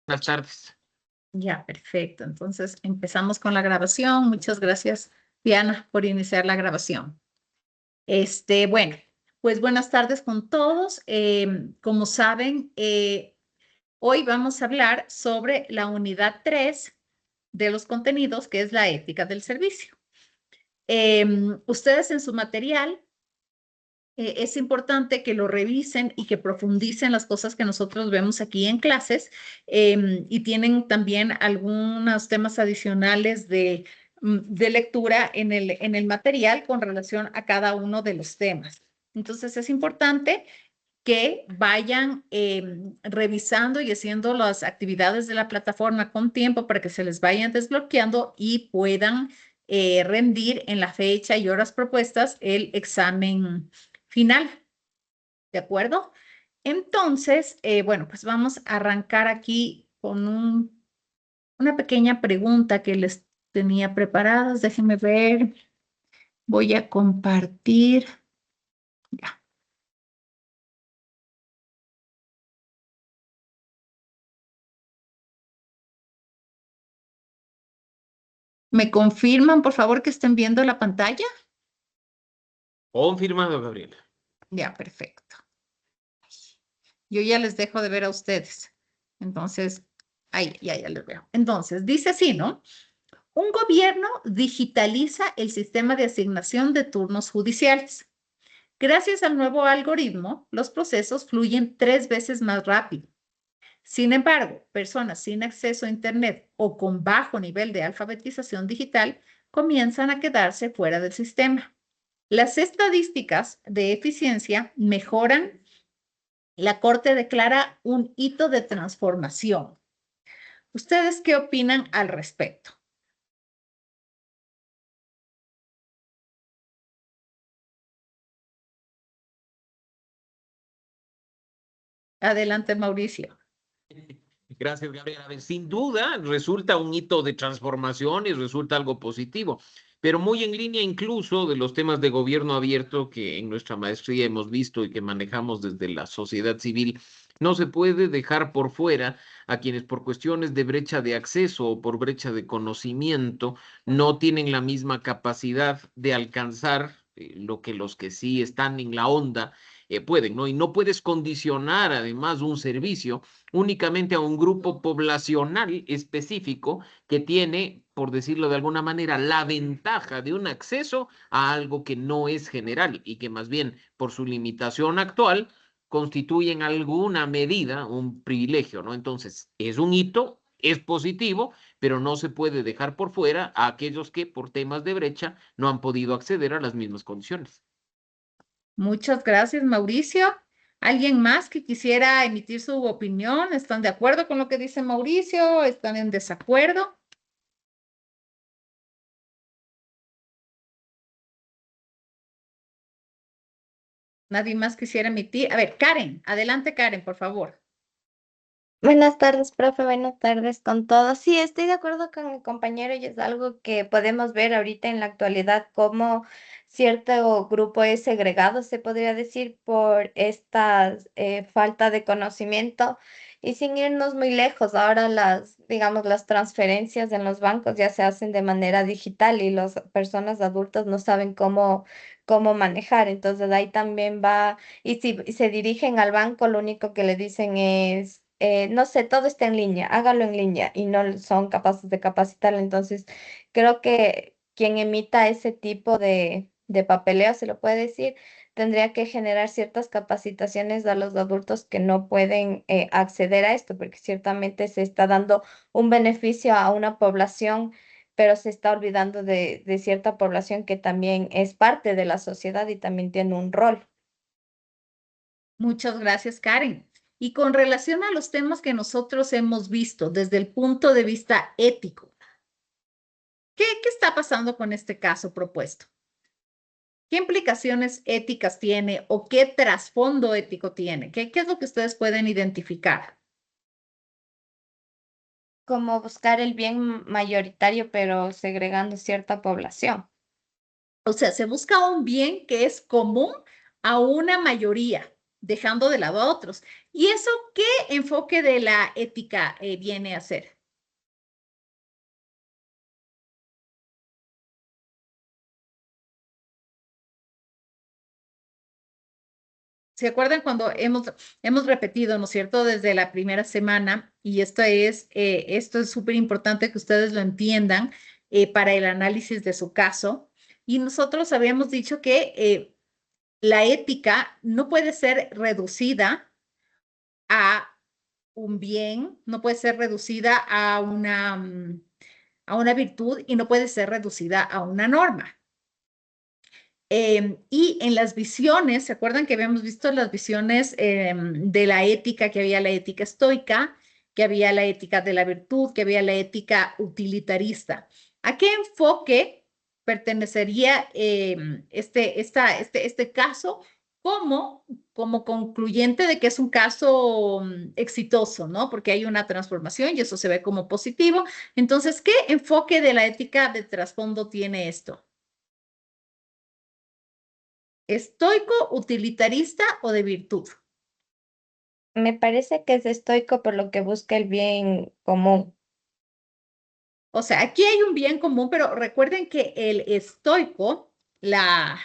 Buenas tardes. Ya, perfecto. Entonces empezamos con la grabación. Muchas gracias, Diana, por iniciar la grabación. Bueno, pues buenas tardes con todos. Como saben, hoy vamos a hablar sobre la unidad 3 de los contenidos, que es la ética del servicio. Ustedes en su material es importante que lo revisen y que profundicen las cosas que nosotros vemos aquí en clases y tienen también algunos temas adicionales de lectura en el material con relación a cada uno de los temas. Entonces es importante que vayan revisando y haciendo las actividades de la plataforma con tiempo para que se les vayan desbloqueando y puedan rendir en la fecha y horas propuestas el examen final. ¿De acuerdo? Entonces, bueno, pues vamos a arrancar aquí con una pequeña pregunta que les tenía preparadas. Déjenme ver. Voy a compartir. Ya. ¿Me confirman, por favor, que estén viendo la pantalla? Confirmado, Gabriela. Ya, perfecto. Yo ya les dejo de ver a ustedes. Entonces, ahí, ya les veo. Entonces, dice así, ¿no? Un gobierno digitaliza el sistema de asignación de turnos judiciales. Gracias al nuevo algoritmo, los procesos fluyen 3 veces más rápido. Sin embargo, personas sin acceso a Internet o con bajo nivel de alfabetización digital comienzan a quedarse fuera del sistema. Las estadísticas de eficiencia mejoran. La Corte declara un hito de transformación. ¿Ustedes qué opinan al respecto? Adelante, Mauricio. Gracias, Gabriela. A ver, sin duda resulta un hito de transformación y resulta algo positivo, pero muy en línea incluso de los temas de gobierno abierto que en nuestra maestría hemos visto y que manejamos desde la sociedad civil. No se puede dejar por fuera a quienes por cuestiones de brecha de acceso o por brecha de conocimiento no tienen la misma capacidad de alcanzar lo que los que sí están en la onda pueden, ¿no? Y no puedes condicionar además un servicio únicamente a un grupo poblacional específico que tiene, por decirlo de alguna manera, la ventaja de un acceso a algo que no es general y que más bien por su limitación actual constituye en alguna medida un privilegio, ¿no? Entonces, es un hito, es positivo, pero no se puede dejar por fuera a aquellos que por temas de brecha no han podido acceder a las mismas condiciones. Muchas gracias, Mauricio. ¿Alguien más que quisiera emitir su opinión? ¿Están de acuerdo con lo que dice Mauricio? ¿Están en desacuerdo? ¿Nadie más quisiera emitir? A ver, Karen, adelante, Karen, por favor. Buenas tardes, profe. Buenas tardes con todos. Sí, estoy de acuerdo con mi compañero y es algo que podemos ver ahorita en la actualidad, como cierto grupo es segregado, se podría decir, por esta falta de conocimiento. Y sin irnos muy lejos, ahora digamos, las transferencias en los bancos ya se hacen de manera digital y las personas adultas no saben cómo manejar. Entonces ahí también va, y si se dirigen al banco, lo único que le dicen es no sé, todo está en línea, hágalo en línea y no son capaces de capacitarlo. Entonces, creo que quien emita ese tipo de papeleo, se lo puede decir, tendría que generar ciertas capacitaciones a los adultos que no pueden acceder a esto, porque ciertamente se está dando un beneficio a una población, pero se está olvidando de cierta población que también es parte de la sociedad y también tiene un rol. Muchas gracias, Karen. Y con relación a los temas que nosotros hemos visto desde el punto de vista ético, ¿qué está pasando con este caso propuesto? ¿Qué implicaciones éticas tiene o qué trasfondo ético tiene? ¿Qué es lo que ustedes pueden identificar? Como buscar el bien mayoritario, pero segregando cierta población. O sea, se busca un bien que es común a una mayoría. dejando de lado a otros. ¿Y eso qué enfoque de la ética viene a ser? ¿Se acuerdan cuando hemos repetido, ¿no es cierto?, desde la primera semana, y esto es súper importante que ustedes lo entiendan para el análisis de su caso. Y nosotros habíamos dicho que la ética no puede ser reducida a un bien, no puede ser reducida a una virtud y no puede ser reducida a una norma. Y en las visiones, ¿se acuerdan que habíamos visto las visiones de la ética, que había la ética estoica, que había la ética de la virtud, que había la ética utilitarista? ¿A qué enfoque pertenecería este caso como concluyente de que es un caso exitoso, ¿no? Porque hay una transformación y eso se ve como positivo. Entonces, ¿qué enfoque de la ética de trasfondo tiene esto? ¿Estoico, utilitarista o de virtud? Me parece que es estoico por lo que busca el bien común. O sea, aquí hay un bien común, pero recuerden que el estoico, la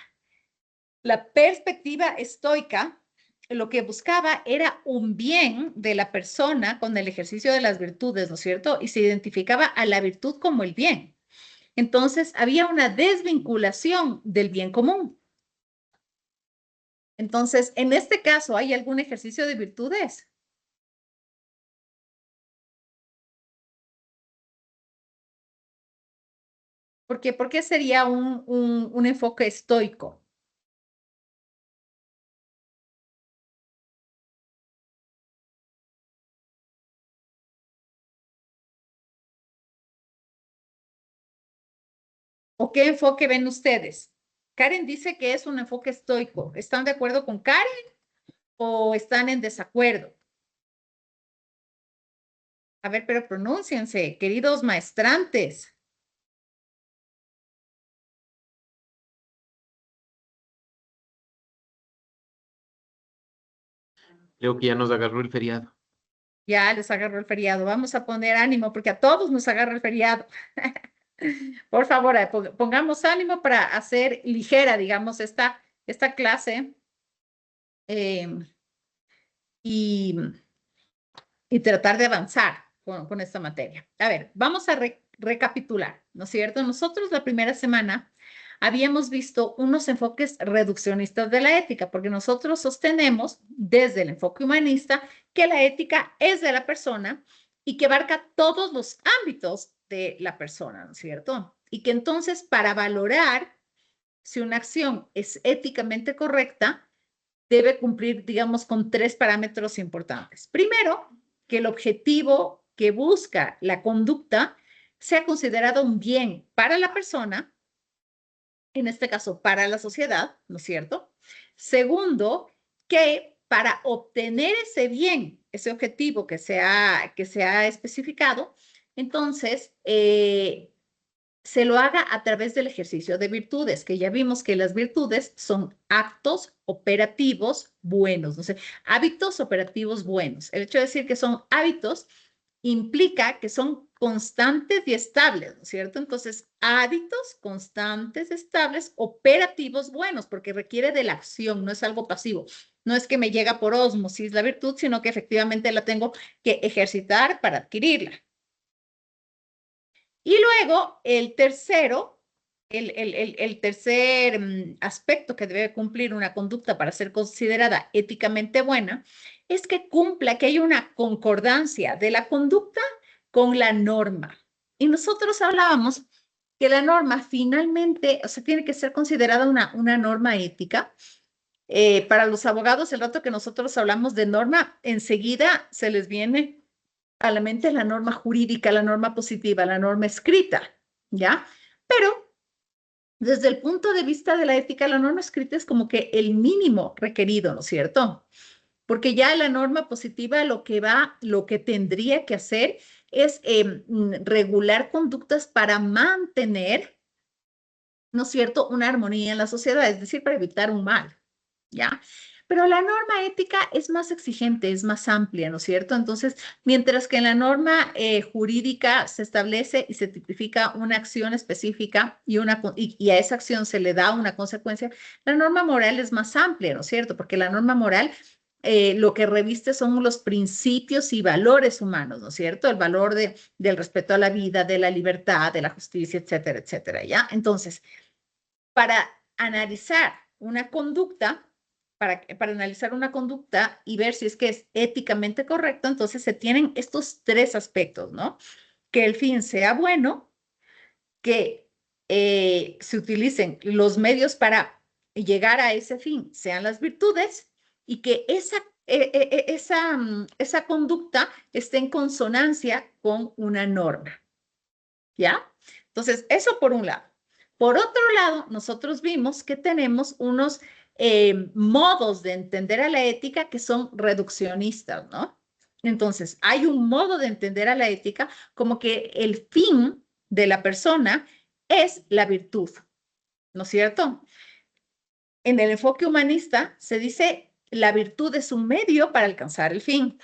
perspectiva estoica, lo que buscaba era un bien de la persona con el ejercicio de las virtudes, ¿no es cierto? Y se identificaba a la virtud como el bien. Entonces, había una desvinculación del bien común. Entonces, en este caso, ¿hay algún ejercicio de virtudes? ¿Por qué sería un enfoque estoico? ¿O qué enfoque ven ustedes? Karen dice que es un enfoque estoico. ¿Están de acuerdo con Karen o están en desacuerdo? A ver, pero pronúnciense, queridos maestrantes. Creo que ya nos agarró el feriado. Ya les agarró el feriado. Vamos a poner ánimo porque a todos nos agarra el feriado. Por favor, pongamos ánimo para hacer ligera, digamos, esta clase eh, y, y tratar de avanzar con esta materia. A ver, vamos a recapitular, ¿no es cierto? Nosotros la primera semana habíamos visto unos enfoques reduccionistas de la ética, porque nosotros sostenemos desde el enfoque humanista que la ética es de la persona y que abarca todos los ámbitos de la persona, ¿no es cierto? Y que entonces para valorar si una acción es éticamente correcta, debe cumplir, digamos, con tres parámetros importantes. Primero, que el objetivo que busca la conducta sea considerado un bien para la persona, en este caso para la sociedad, ¿no es cierto? Segundo, que para obtener ese bien, ese objetivo que se ha especificado, entonces se lo haga a través del ejercicio de virtudes, que ya vimos que las virtudes son actos operativos buenos, no sé, hábitos operativos buenos. El hecho de decir que son hábitos implica que son constantes y estables, ¿no es cierto? Entonces, hábitos constantes, estables, operativos buenos, porque requiere de la acción, no es algo pasivo. No es que me llega por ósmosis la virtud, sino que efectivamente la tengo que ejercitar para adquirirla. Y luego el tercero, el tercer aspecto que debe cumplir una conducta para ser considerada éticamente buena es que cumpla, que haya una concordancia de la conducta con la norma. Y nosotros hablábamos que la norma finalmente, o sea, tiene que ser considerada una norma ética. Para los abogados, el rato que nosotros hablamos de norma, enseguida se les viene a la mente la norma jurídica, la norma positiva, la norma escrita, ¿ya? Pero desde el punto de vista de la ética, la norma escrita es como que el mínimo requerido, ¿no es cierto? Porque ya la norma positiva lo que tendría que hacer es regular conductas para mantener, ¿no es cierto?, una armonía en la sociedad, es decir, para evitar un mal, ¿ya? Pero la norma ética es más exigente, es más amplia, ¿no es cierto? Entonces, mientras que en la norma jurídica se establece y se tipifica una acción específica y a esa acción se le da una consecuencia, la norma moral es más amplia, ¿no es cierto? Porque la norma moral lo que reviste son los principios y valores humanos, ¿no es cierto? El valor del respeto a la vida, de la libertad, de la justicia, etcétera, etcétera, ¿ya? Entonces, para analizar una conducta, para analizar una conducta y ver si es que es éticamente correcto, entonces se tienen estos tres aspectos, ¿no? Que el fin sea bueno, que se utilicen los medios para llegar a ese fin, sean las virtudes, y que esa conducta esté en consonancia con una norma, ¿ya? Entonces, eso por un lado. Por otro lado, nosotros vimos que tenemos unos modos de entender a la ética que son reduccionistas, ¿no? Entonces, hay un modo de entender a la ética como que el fin de la persona es la virtud, ¿no es cierto? En el enfoque humanista se dice la virtud es un medio para alcanzar el fin,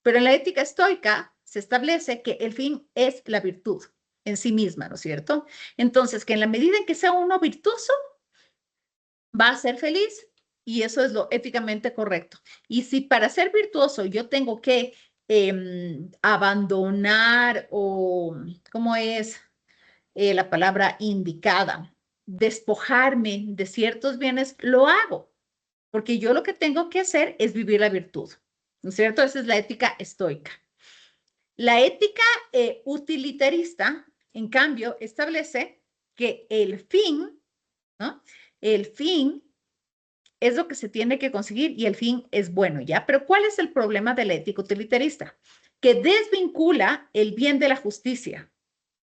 pero en la ética estoica se establece que el fin es la virtud en sí misma, ¿no es cierto? Entonces, que en la medida en que sea uno virtuoso, va a ser feliz y eso es lo éticamente correcto. Y si para ser virtuoso yo tengo que abandonar o, ¿cómo es la palabra indicada? Despojarme de ciertos bienes, lo hago, porque yo lo que tengo que hacer es vivir la virtud, ¿no es cierto? Esa es la ética estoica. La ética utilitarista, en cambio, establece que el fin, ¿no? El fin es lo que se tiene que conseguir y el fin es bueno, ¿ya? Pero ¿cuál es el problema de la ética utilitarista? Que desvincula el bien de la justicia,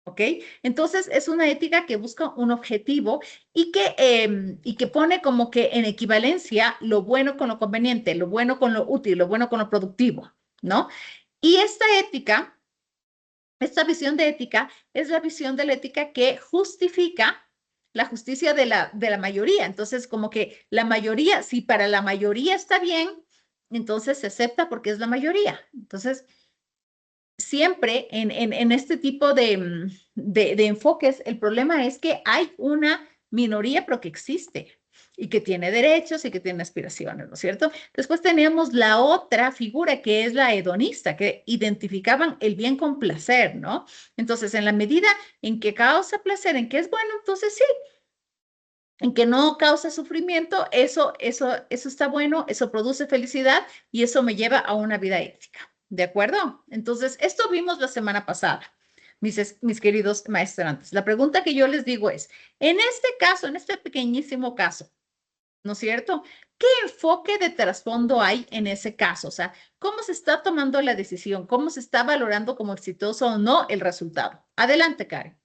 ¿ok? Entonces es una ética que busca un objetivo y que pone como que en equivalencia lo bueno con lo conveniente, lo bueno con lo útil, lo bueno con lo productivo, ¿no? Y esta visión de ética es la visión de la ética que justifica la justicia de la mayoría. Entonces, como que la mayoría, si para la mayoría está bien, entonces se acepta porque es la mayoría. Entonces, siempre en este tipo de enfoques, el problema es que hay una minoría, pero que existe y que tiene derechos y que tiene aspiraciones, ¿no es cierto? Después teníamos la otra figura que es la hedonista, que identificaban el bien con placer, ¿no? Entonces, en la medida en que causa placer, en que es bueno, entonces sí, en que no causa sufrimiento, eso está bueno, eso produce felicidad y eso me lleva a una vida ética. ¿De acuerdo? Entonces, esto vimos la semana pasada, mis queridos maestrantes. La pregunta que yo les digo es, en este caso, en este pequeñísimo caso, ¿no es cierto? ¿Qué enfoque de trasfondo hay en ese caso? O sea, ¿cómo se está tomando la decisión? ¿Cómo se está valorando como exitoso o no el resultado? Adelante, Karen.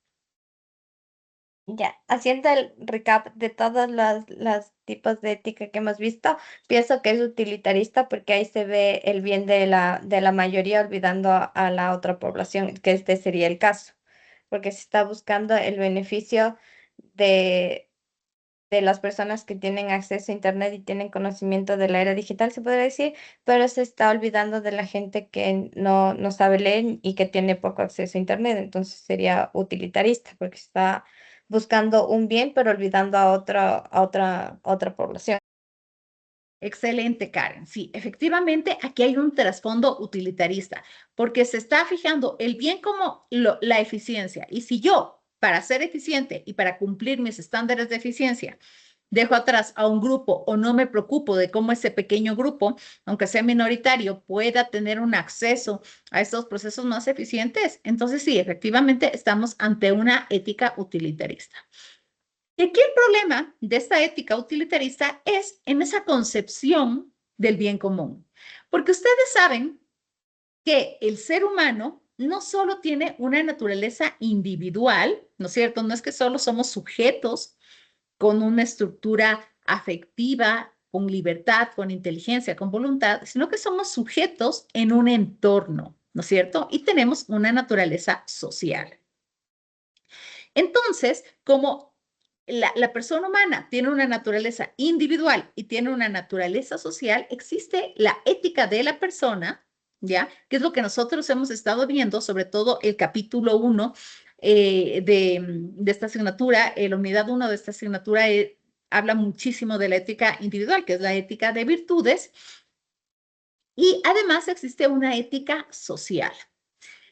Ya, haciendo el recap de todos los tipos de ética que hemos visto, pienso que es utilitarista porque ahí se ve el bien de la mayoría olvidando a la otra población, que este sería el caso, porque se está buscando el beneficio de, de las personas que tienen acceso a Internet y tienen conocimiento de la era digital, se podría decir, pero se está olvidando de la gente que no sabe leer y que tiene poco acceso a Internet, entonces sería utilitarista porque se está buscando un bien, pero olvidando a otra población. Excelente, Karen. Sí, efectivamente, aquí hay un trasfondo utilitarista, porque se está fijando el bien como la eficiencia. Y si yo, para ser eficiente y para cumplir mis estándares de eficiencia, dejo atrás a un grupo o no me preocupo de cómo ese pequeño grupo, aunque sea minoritario, pueda tener un acceso a estos procesos más eficientes, entonces sí, efectivamente estamos ante una ética utilitarista. Y aquí el problema de esta ética utilitarista es en esa concepción del bien común, porque ustedes saben que el ser humano no solo tiene una naturaleza individual, ¿no es cierto? No es que solo somos sujetos con una estructura afectiva, con libertad, con inteligencia, con voluntad, sino que somos sujetos en un entorno, ¿no es cierto? Y tenemos una naturaleza social. Entonces, como la persona humana tiene una naturaleza individual y tiene una naturaleza social, existe la ética de la persona, ¿ya? Que es lo que nosotros hemos estado viendo, sobre todo el capítulo 1 de esta asignatura, la unidad 1 de esta asignatura habla muchísimo de la ética individual, que es la ética de virtudes, y además existe una ética social.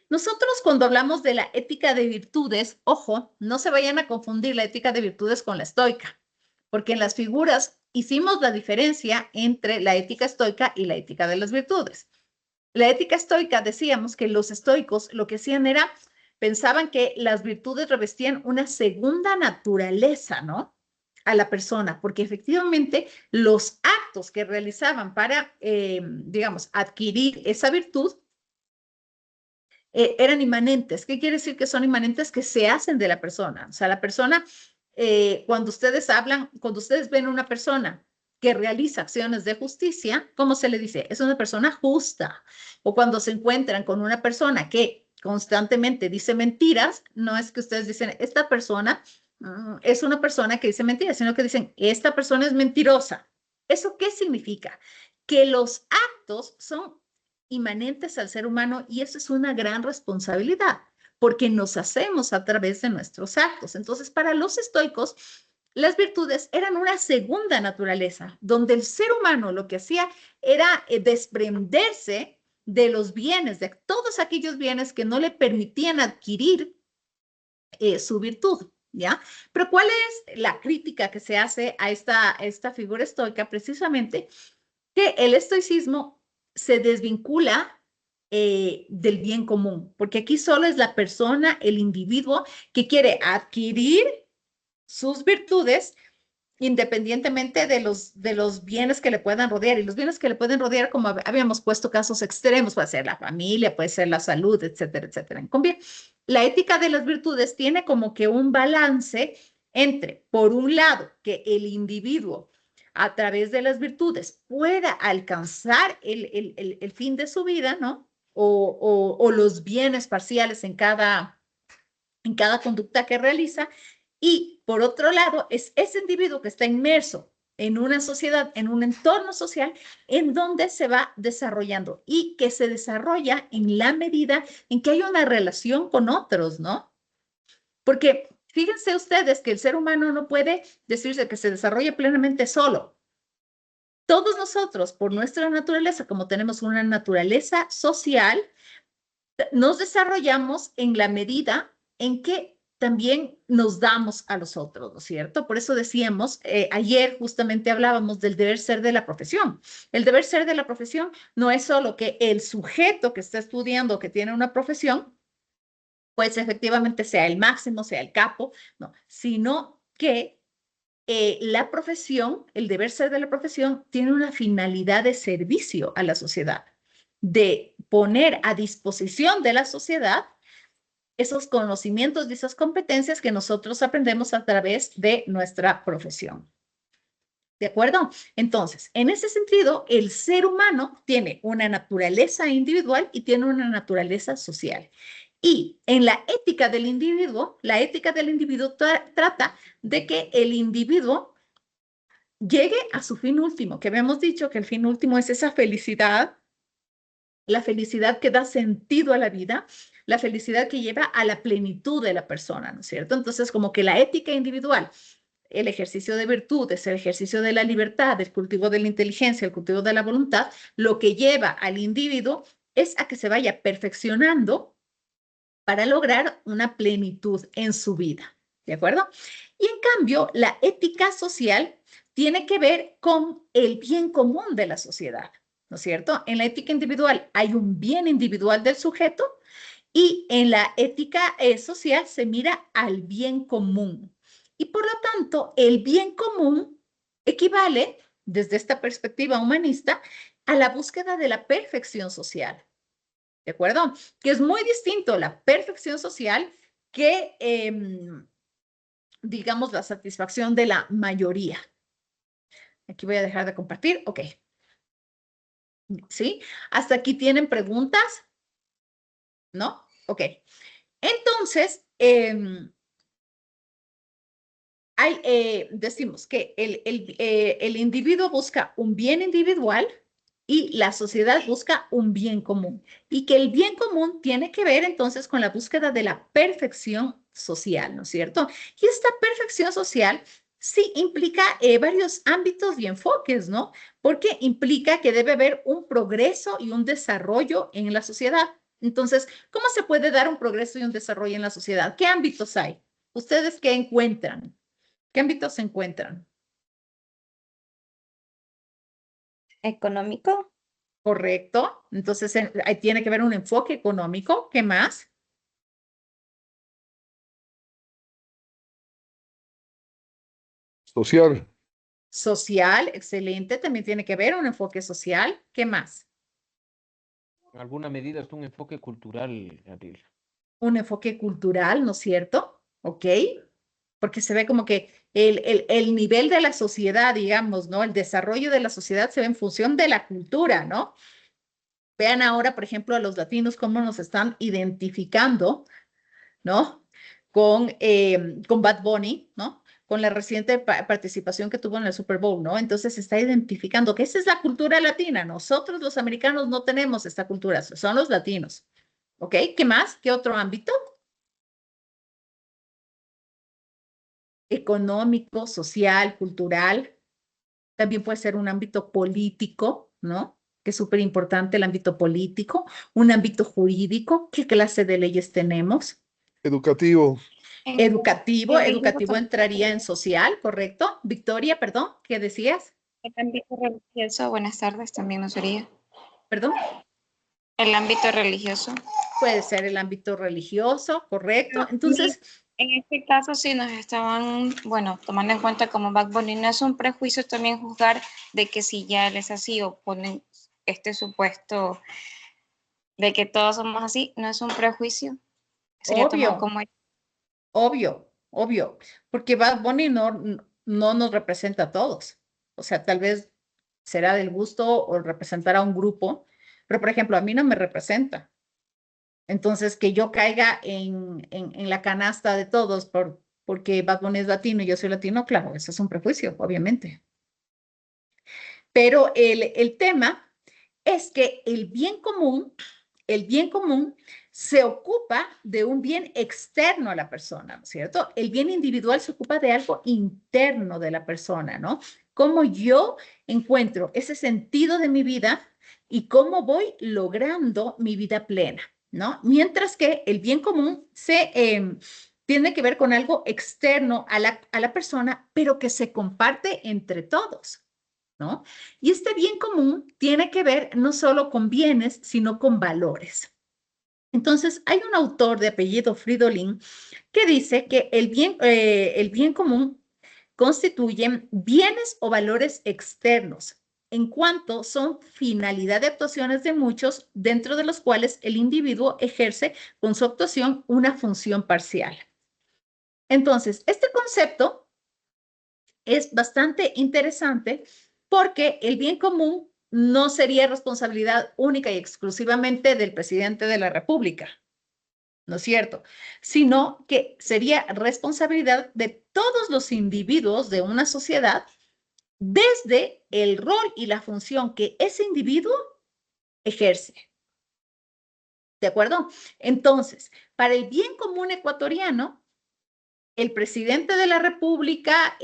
Nosotros cuando hablamos de la ética de virtudes, ojo, no se vayan a confundir la ética de virtudes con la estoica, porque en las figuras hicimos la diferencia entre la ética estoica y la ética de las virtudes. La ética estoica, decíamos que los estoicos lo que hacían era, pensaban que las virtudes revestían una segunda naturaleza, ¿no? A la persona, porque efectivamente los actos que realizaban para, digamos, adquirir esa virtud, eran inmanentes. ¿Qué quiere decir que son inmanentes? Que se hacen de la persona. O sea, la persona, cuando ustedes hablan, cuando ustedes ven a una persona que realiza acciones de justicia, ¿cómo se le dice? Es una persona justa. O cuando se encuentran con una persona que constantemente dice mentiras, no es que ustedes dicen, esta persona es una persona que dice mentiras, sino que dicen, esta persona es mentirosa. ¿Eso qué significa? Que los actos son inmanentes al ser humano y eso es una gran responsabilidad porque nos hacemos a través de nuestros actos. Entonces, para los estoicos, las virtudes eran una segunda naturaleza, donde el ser humano lo que hacía era desprenderse de los bienes, de todos aquellos bienes que no le permitían adquirir su virtud, ¿ya? Pero ¿cuál es la crítica que se hace a esta figura estoica? Precisamente que el estoicismo se desvincula del bien común, porque aquí solo es la persona, el individuo, que quiere adquirir sus virtudes independientemente de los bienes que le puedan rodear. Y los bienes que le pueden rodear, como habíamos puesto casos extremos, puede ser la familia, puede ser la salud, etcétera, etcétera. En cambio, la ética de las virtudes tiene como que un balance entre, por un lado, que el individuo a través de las virtudes pueda alcanzar el fin de su vida, ¿no? O los bienes parciales en cada conducta que realiza. Y por otro lado, es ese individuo que está inmerso en una sociedad, en un entorno social, en donde se va desarrollando y que se desarrolla en la medida en que hay una relación con otros, ¿no? Porque fíjense ustedes que el ser humano no puede decirse que se desarrolla plenamente solo. Todos nosotros, por nuestra naturaleza, como tenemos una naturaleza social, nos desarrollamos en la medida en que también nos damos a los otros, ¿no es cierto? Por eso decíamos, ayer justamente hablábamos del deber ser de la profesión. El deber ser de la profesión no es solo que el sujeto que está estudiando, que tiene una profesión, pues efectivamente sea el máximo, sea el capo, no, sino que la profesión, el deber ser de la profesión, tiene una finalidad de servicio a la sociedad, de poner a disposición de la sociedad esos conocimientos y esas competencias que nosotros aprendemos a través de nuestra profesión. ¿De acuerdo? Entonces, en ese sentido, el ser humano tiene una naturaleza individual y tiene una naturaleza social. Y en la ética del individuo, la ética del individuo trata de que el individuo llegue a su fin último, que habíamos dicho que el fin último es esa felicidad, la felicidad que da sentido a la vida, la felicidad que lleva a la plenitud de la persona, ¿no es cierto? Entonces, como que la ética individual, el ejercicio de virtudes, el ejercicio de la libertad, el cultivo de la inteligencia, el cultivo de la voluntad, lo que lleva al individuo es a que se vaya perfeccionando para lograr una plenitud en su vida, ¿de acuerdo? Y en cambio, la ética social tiene que ver con el bien común de la sociedad, ¿no es cierto? En la ética individual hay un bien individual del sujeto y en la ética social se mira al bien común. Y por lo tanto, el bien común equivale, desde esta perspectiva humanista, a la búsqueda de la perfección social. ¿De acuerdo? Que es muy distinto la perfección social que, digamos, la satisfacción de la mayoría. Aquí voy a dejar de compartir. Ok. ¿Sí? ¿Hasta aquí tienen preguntas? ¿No? Ok. Entonces, decimos que el individuo busca un bien individual y la sociedad busca un bien común. Y que el bien común tiene que ver entonces con la búsqueda de la perfección social, ¿no es cierto? Y esta perfección social sí implica varios ámbitos y enfoques, ¿no? Porque implica que debe haber un progreso y un desarrollo en la sociedad. Entonces, ¿cómo se puede dar un progreso y un desarrollo en la sociedad? ¿Qué ámbitos hay? ¿Ustedes qué encuentran? ¿Qué ámbitos se encuentran? Económico, ¿Correcto? Entonces, ahí tiene que haber un enfoque económico. ¿Qué más? social, Social, excelente. También tiene que haber un enfoque social. ¿Qué más? En alguna medida es un enfoque cultural, Gabriel. Un enfoque cultural, ¿no es cierto? ¿Ok? Porque se ve como que el nivel de la sociedad, digamos, ¿no? El desarrollo de la sociedad se ve en función de la cultura, ¿no? Vean ahora, por ejemplo, a los latinos cómo nos están identificando, ¿no? Con Bad Bunny, ¿no? Con la reciente participación que tuvo en el Super Bowl, ¿no? Entonces se está identificando que esa es la cultura latina. Nosotros los americanos no tenemos esta cultura, son los latinos. ¿Ok? ¿Qué más? ¿Qué otro ámbito? Económico, social, cultural. También puede ser un ámbito político, ¿no? Que es súper importante el ámbito político, un ámbito jurídico, ¿qué clase de leyes tenemos? educativo, Educativo, el ámbito educativo entraría en social, ¿correcto? Victoria, perdón, ¿qué decías? El ámbito religioso, buenas tardes, también nos sería. Perdón, El ámbito religioso. puede ser el ámbito religioso, ¿correcto? Y Entonces, en este caso, sí nos estaban, bueno, tomando en cuenta como Bad Bunny, no es un prejuicio también juzgar de que si ya él es así o ponen este supuesto de que todos somos así, no es un prejuicio, sería tomado obvio, como obvio, porque Bad Bunny no nos representa a todos. O sea, tal vez será del gusto o representar a un grupo, pero por ejemplo, a mí no me representa. Entonces, que yo caiga en la canasta de todos porque Bad Bunny es latino y yo soy latino, claro, eso es un prejuicio, obviamente. Pero el tema es que el bien común se ocupa de un bien externo a la persona, ¿no es cierto? El bien individual se ocupa de algo interno de la persona, ¿no? Cómo yo encuentro ese sentido de mi vida y cómo voy logrando mi vida plena, ¿no? Mientras que el bien común tiene que ver con algo externo a la persona, pero que se comparte entre todos. ¿No? Y este bien común tiene que ver no solo con bienes, sino con valores. Entonces, hay un autor de apellido Fridolin que dice que el bien común constituyen bienes o valores externos, en cuanto son finalidad de actuaciones de muchos, dentro de los cuales el individuo ejerce con su actuación una función parcial. Entonces, este concepto es bastante interesante porque el bien común no sería responsabilidad única y exclusivamente del presidente de la República, ¿no es cierto? Sino que sería responsabilidad de todos los individuos de una sociedad desde el rol y la función que ese individuo ejerce. ¿De acuerdo? Entonces, para el bien común ecuatoriano, el presidente de la República,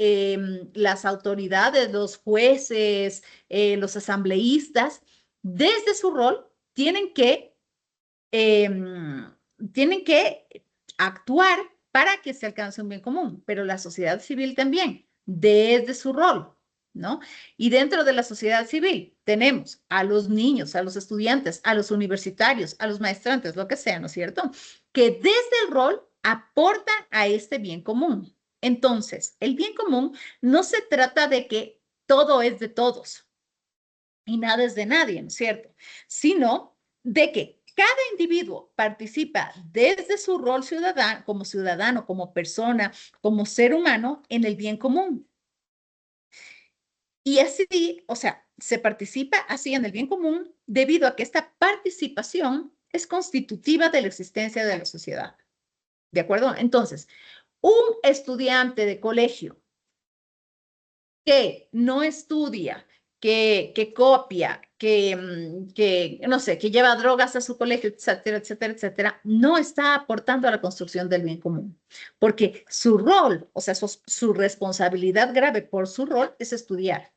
las autoridades, los jueces, los asambleístas, desde su rol, eh, tienen que actuar para que se alcance un bien común, pero la sociedad civil también, desde su rol, ¿no? Y dentro de la sociedad civil tenemos a los niños, a los estudiantes, a los universitarios, a los maestrantes, lo que sea, ¿no es cierto? Que desde el rol aportan a este bien común. Entonces, el bien común no se trata de que todo es de todos y nada es de nadie, ¿no es cierto? Sino de que cada individuo participa desde su rol ciudadano, como persona, como ser humano en el bien común. Y así, o sea, se participa así en el bien común debido a que esta participación es constitutiva de la existencia de la sociedad. ¿De acuerdo? Entonces, Un estudiante de colegio que no estudia, que copia, no sé, que lleva drogas a su colegio, etcétera, etcétera, etcétera, no está aportando a la construcción del bien común, porque su rol, o sea, su responsabilidad grave por su rol es estudiar.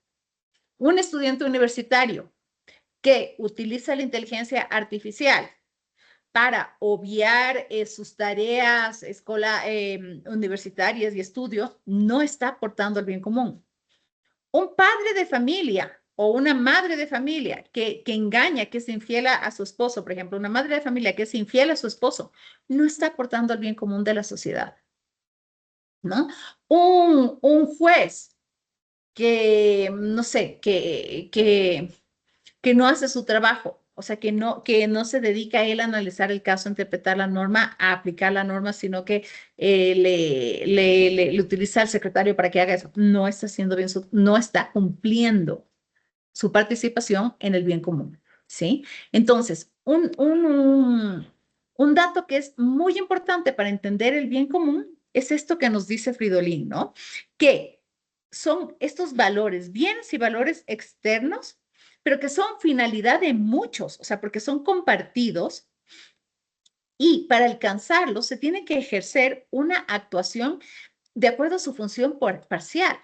Un estudiante universitario que utiliza la inteligencia artificial para obviar sus tareas universitarias y estudio, no está aportando al bien común. Un padre de familia o una madre de familia que engaña, que es infiel a su esposo, por ejemplo, una madre de familia que es infiel a su esposo, no está aportando al bien común de la sociedad, ¿no? Un juez que, no sé, que no hace su trabajo, o sea, que no se dedica a él a analizar el caso, a interpretar la norma, a aplicar la norma, sino que le utiliza al secretario para que haga eso. No está haciendo bien, no está cumpliendo su participación en el bien común, ¿sí? Entonces, un dato que es muy importante para entender el bien común es esto que nos dice Fridolin, ¿no? Que son estos valores, bienes y valores externos, pero que son finalidad de muchos, o sea, porque son compartidos y para alcanzarlos se tiene que ejercer una actuación de acuerdo a su función parcial,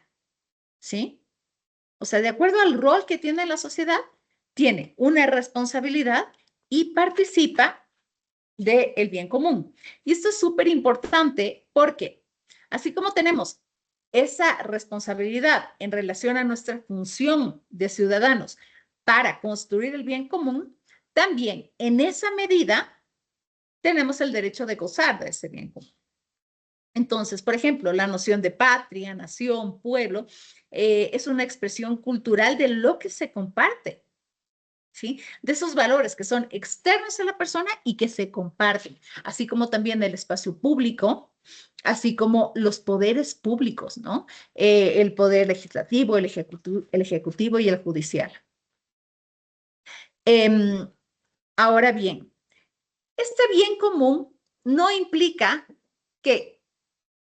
¿sí? O sea, de acuerdo al rol que tiene la sociedad, tiene una responsabilidad y participa del bien común. Y esto es súper importante porque así como tenemos esa responsabilidad en relación a nuestra función de ciudadanos para construir el bien común, también en esa medida tenemos el derecho de gozar de ese bien común. Entonces, por ejemplo, la noción de patria, nación, pueblo, es una expresión cultural de lo que se comparte, ¿sí? De esos valores que son externos a la persona y que se comparten, así como también el espacio público, así como los poderes públicos, ¿no? El poder legislativo, el ejecutivo y el judicial. Eh, Ahora bien, este bien común no implica que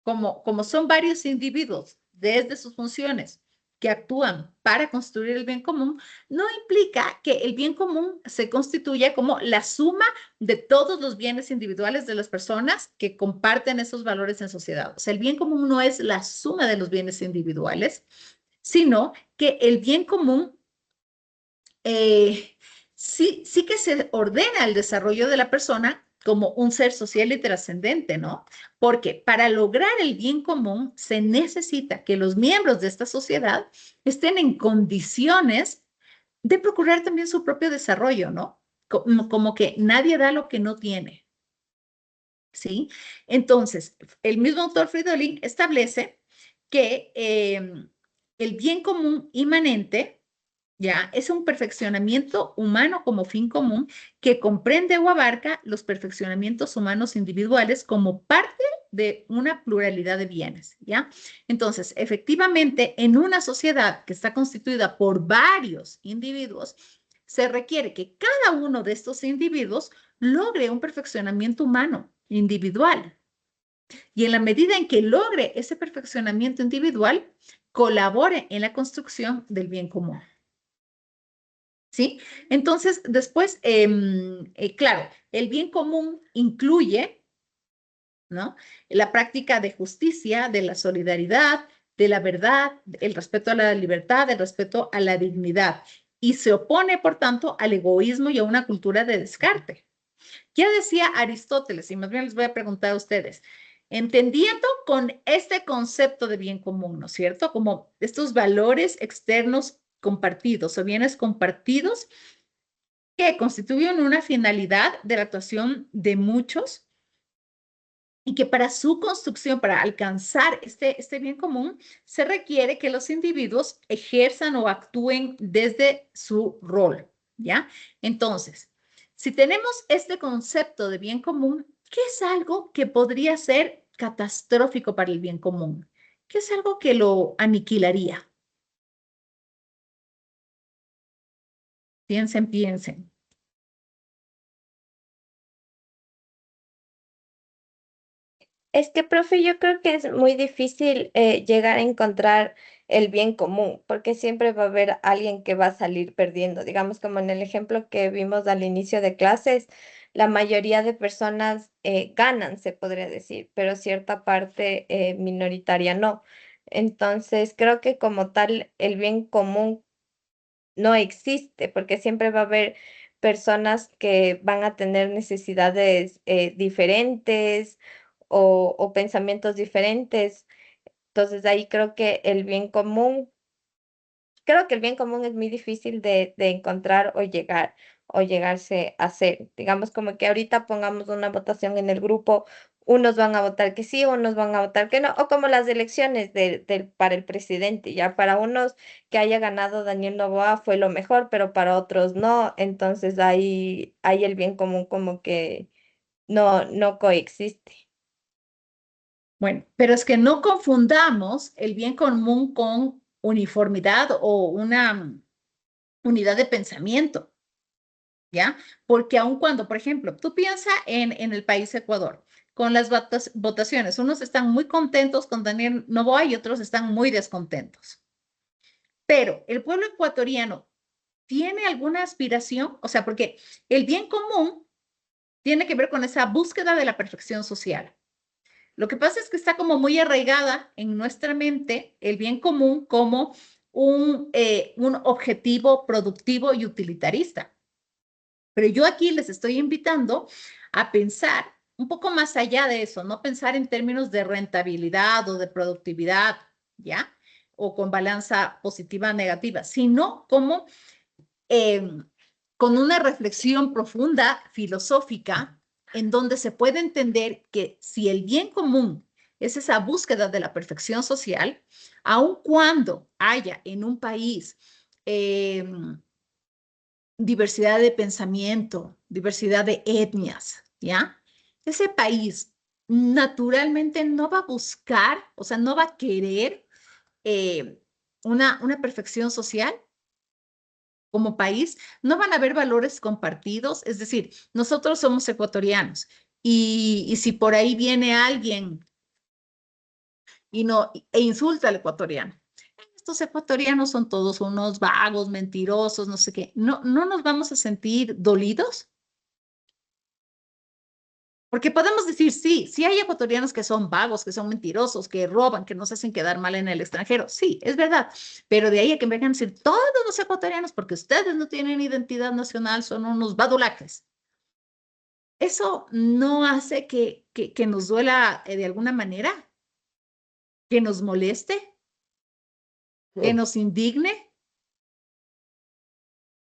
como son varios individuos desde sus funciones que actúan para construir el bien común, no implica que el bien común se constituya como la suma de todos los bienes individuales de las personas que comparten esos valores en sociedad. O sea, el bien común no es la suma de los bienes individuales, sino que el bien común sí que se ordena el desarrollo de la persona como un ser social y trascendente, ¿no? Porque para lograr el bien común se necesita que los miembros de esta sociedad estén en condiciones de procurar también su propio desarrollo, ¿no? Como que nadie da lo que no tiene, ¿sí? Entonces, el mismo autor Fridolin establece que el bien común inmanente ¿ya? Es un perfeccionamiento humano como fin común que comprende o abarca los perfeccionamientos humanos individuales como parte de una pluralidad de bienes, ¿ya? Entonces, efectivamente, en una sociedad que está constituida por varios individuos, se requiere que cada uno de estos individuos logre un perfeccionamiento humano individual. Y en la medida en que logre ese perfeccionamiento individual, colabore en la construcción del bien común. ¿Sí? Entonces, después, claro, el bien común incluye, ¿no? La práctica de justicia, de la solidaridad, de la verdad, el respeto a la libertad, el respeto a la dignidad. Y se opone, por tanto, al egoísmo y a una cultura de descarte. Ya decía Aristóteles, y más bien les voy a preguntar a ustedes, entendiendo con este concepto de bien común, ¿no es cierto? Como estos valores externos compartidos o bienes compartidos que constituyen una finalidad de la actuación de muchos y que para su construcción, para alcanzar este bien común, se requiere que los individuos ejerzan o actúen desde su rol, ¿ya? Entonces, si tenemos este concepto de bien común, ¿qué es algo que podría ser catastrófico para el bien común? ¿Qué es algo que lo aniquilaría? Piensen, piensen. Es que, profe, yo creo que es muy difícil llegar a encontrar el bien común, porque siempre va a haber alguien que va a salir perdiendo. Digamos, como en el ejemplo que vimos al inicio de clases, la mayoría de personas ganan, se podría decir, pero cierta parte minoritaria no. Entonces, creo que como tal, el bien común no existe, porque siempre va a haber personas que van a tener necesidades diferentes o pensamientos diferentes. Entonces ahí creo que el bien común es muy difícil de encontrar o llegarse a hacer. Digamos como que ahorita pongamos una votación en el grupo, unos van a votar que sí, unos van a votar que no, o como las elecciones para el presidente, ya para unos que haya ganado Daniel Noboa fue lo mejor, pero para otros no, entonces ahí el bien común como que no coexiste. Bueno, pero es que no confundamos el bien común con uniformidad o una unidad de pensamiento, ¿ya? Porque aun cuando, por ejemplo, tú piensas en el país Ecuador, con las votaciones, unos están muy contentos con Daniel Noboa y otros están muy descontentos. Pero el pueblo ecuatoriano tiene alguna aspiración, o sea, porque el bien común tiene que ver con esa búsqueda de la perfección social. Lo que pasa es que está como muy arraigada en nuestra mente el bien común como un objetivo productivo y utilitarista. Pero yo aquí les estoy invitando a pensar un poco más allá de eso, no pensar en términos de rentabilidad o de productividad, ¿ya? O con balanza positiva o negativa, sino como eh, con una reflexión profunda, filosófica, en donde se puede entender que si el bien común es esa búsqueda de la perfección social, aun cuando haya en un país diversidad de pensamiento, diversidad de etnias, ¿ya? Ese país naturalmente no va a buscar, o sea, no va a querer una perfección social como país, no van a haber valores compartidos, es decir, nosotros somos ecuatorianos y si por ahí viene alguien e insulta al ecuatoriano, estos ecuatorianos son todos unos vagos, mentirosos, no sé qué, no nos vamos a sentir dolidos. Porque podemos decir, sí hay ecuatorianos que son vagos, que son mentirosos, que roban, que nos hacen quedar mal en el extranjero. Sí, es verdad. Pero de ahí a que vengan a decir todos los ecuatorianos, porque ustedes no tienen identidad nacional, son unos badulaques. Eso no hace que nos duela de alguna manera, que nos moleste, que nos indigne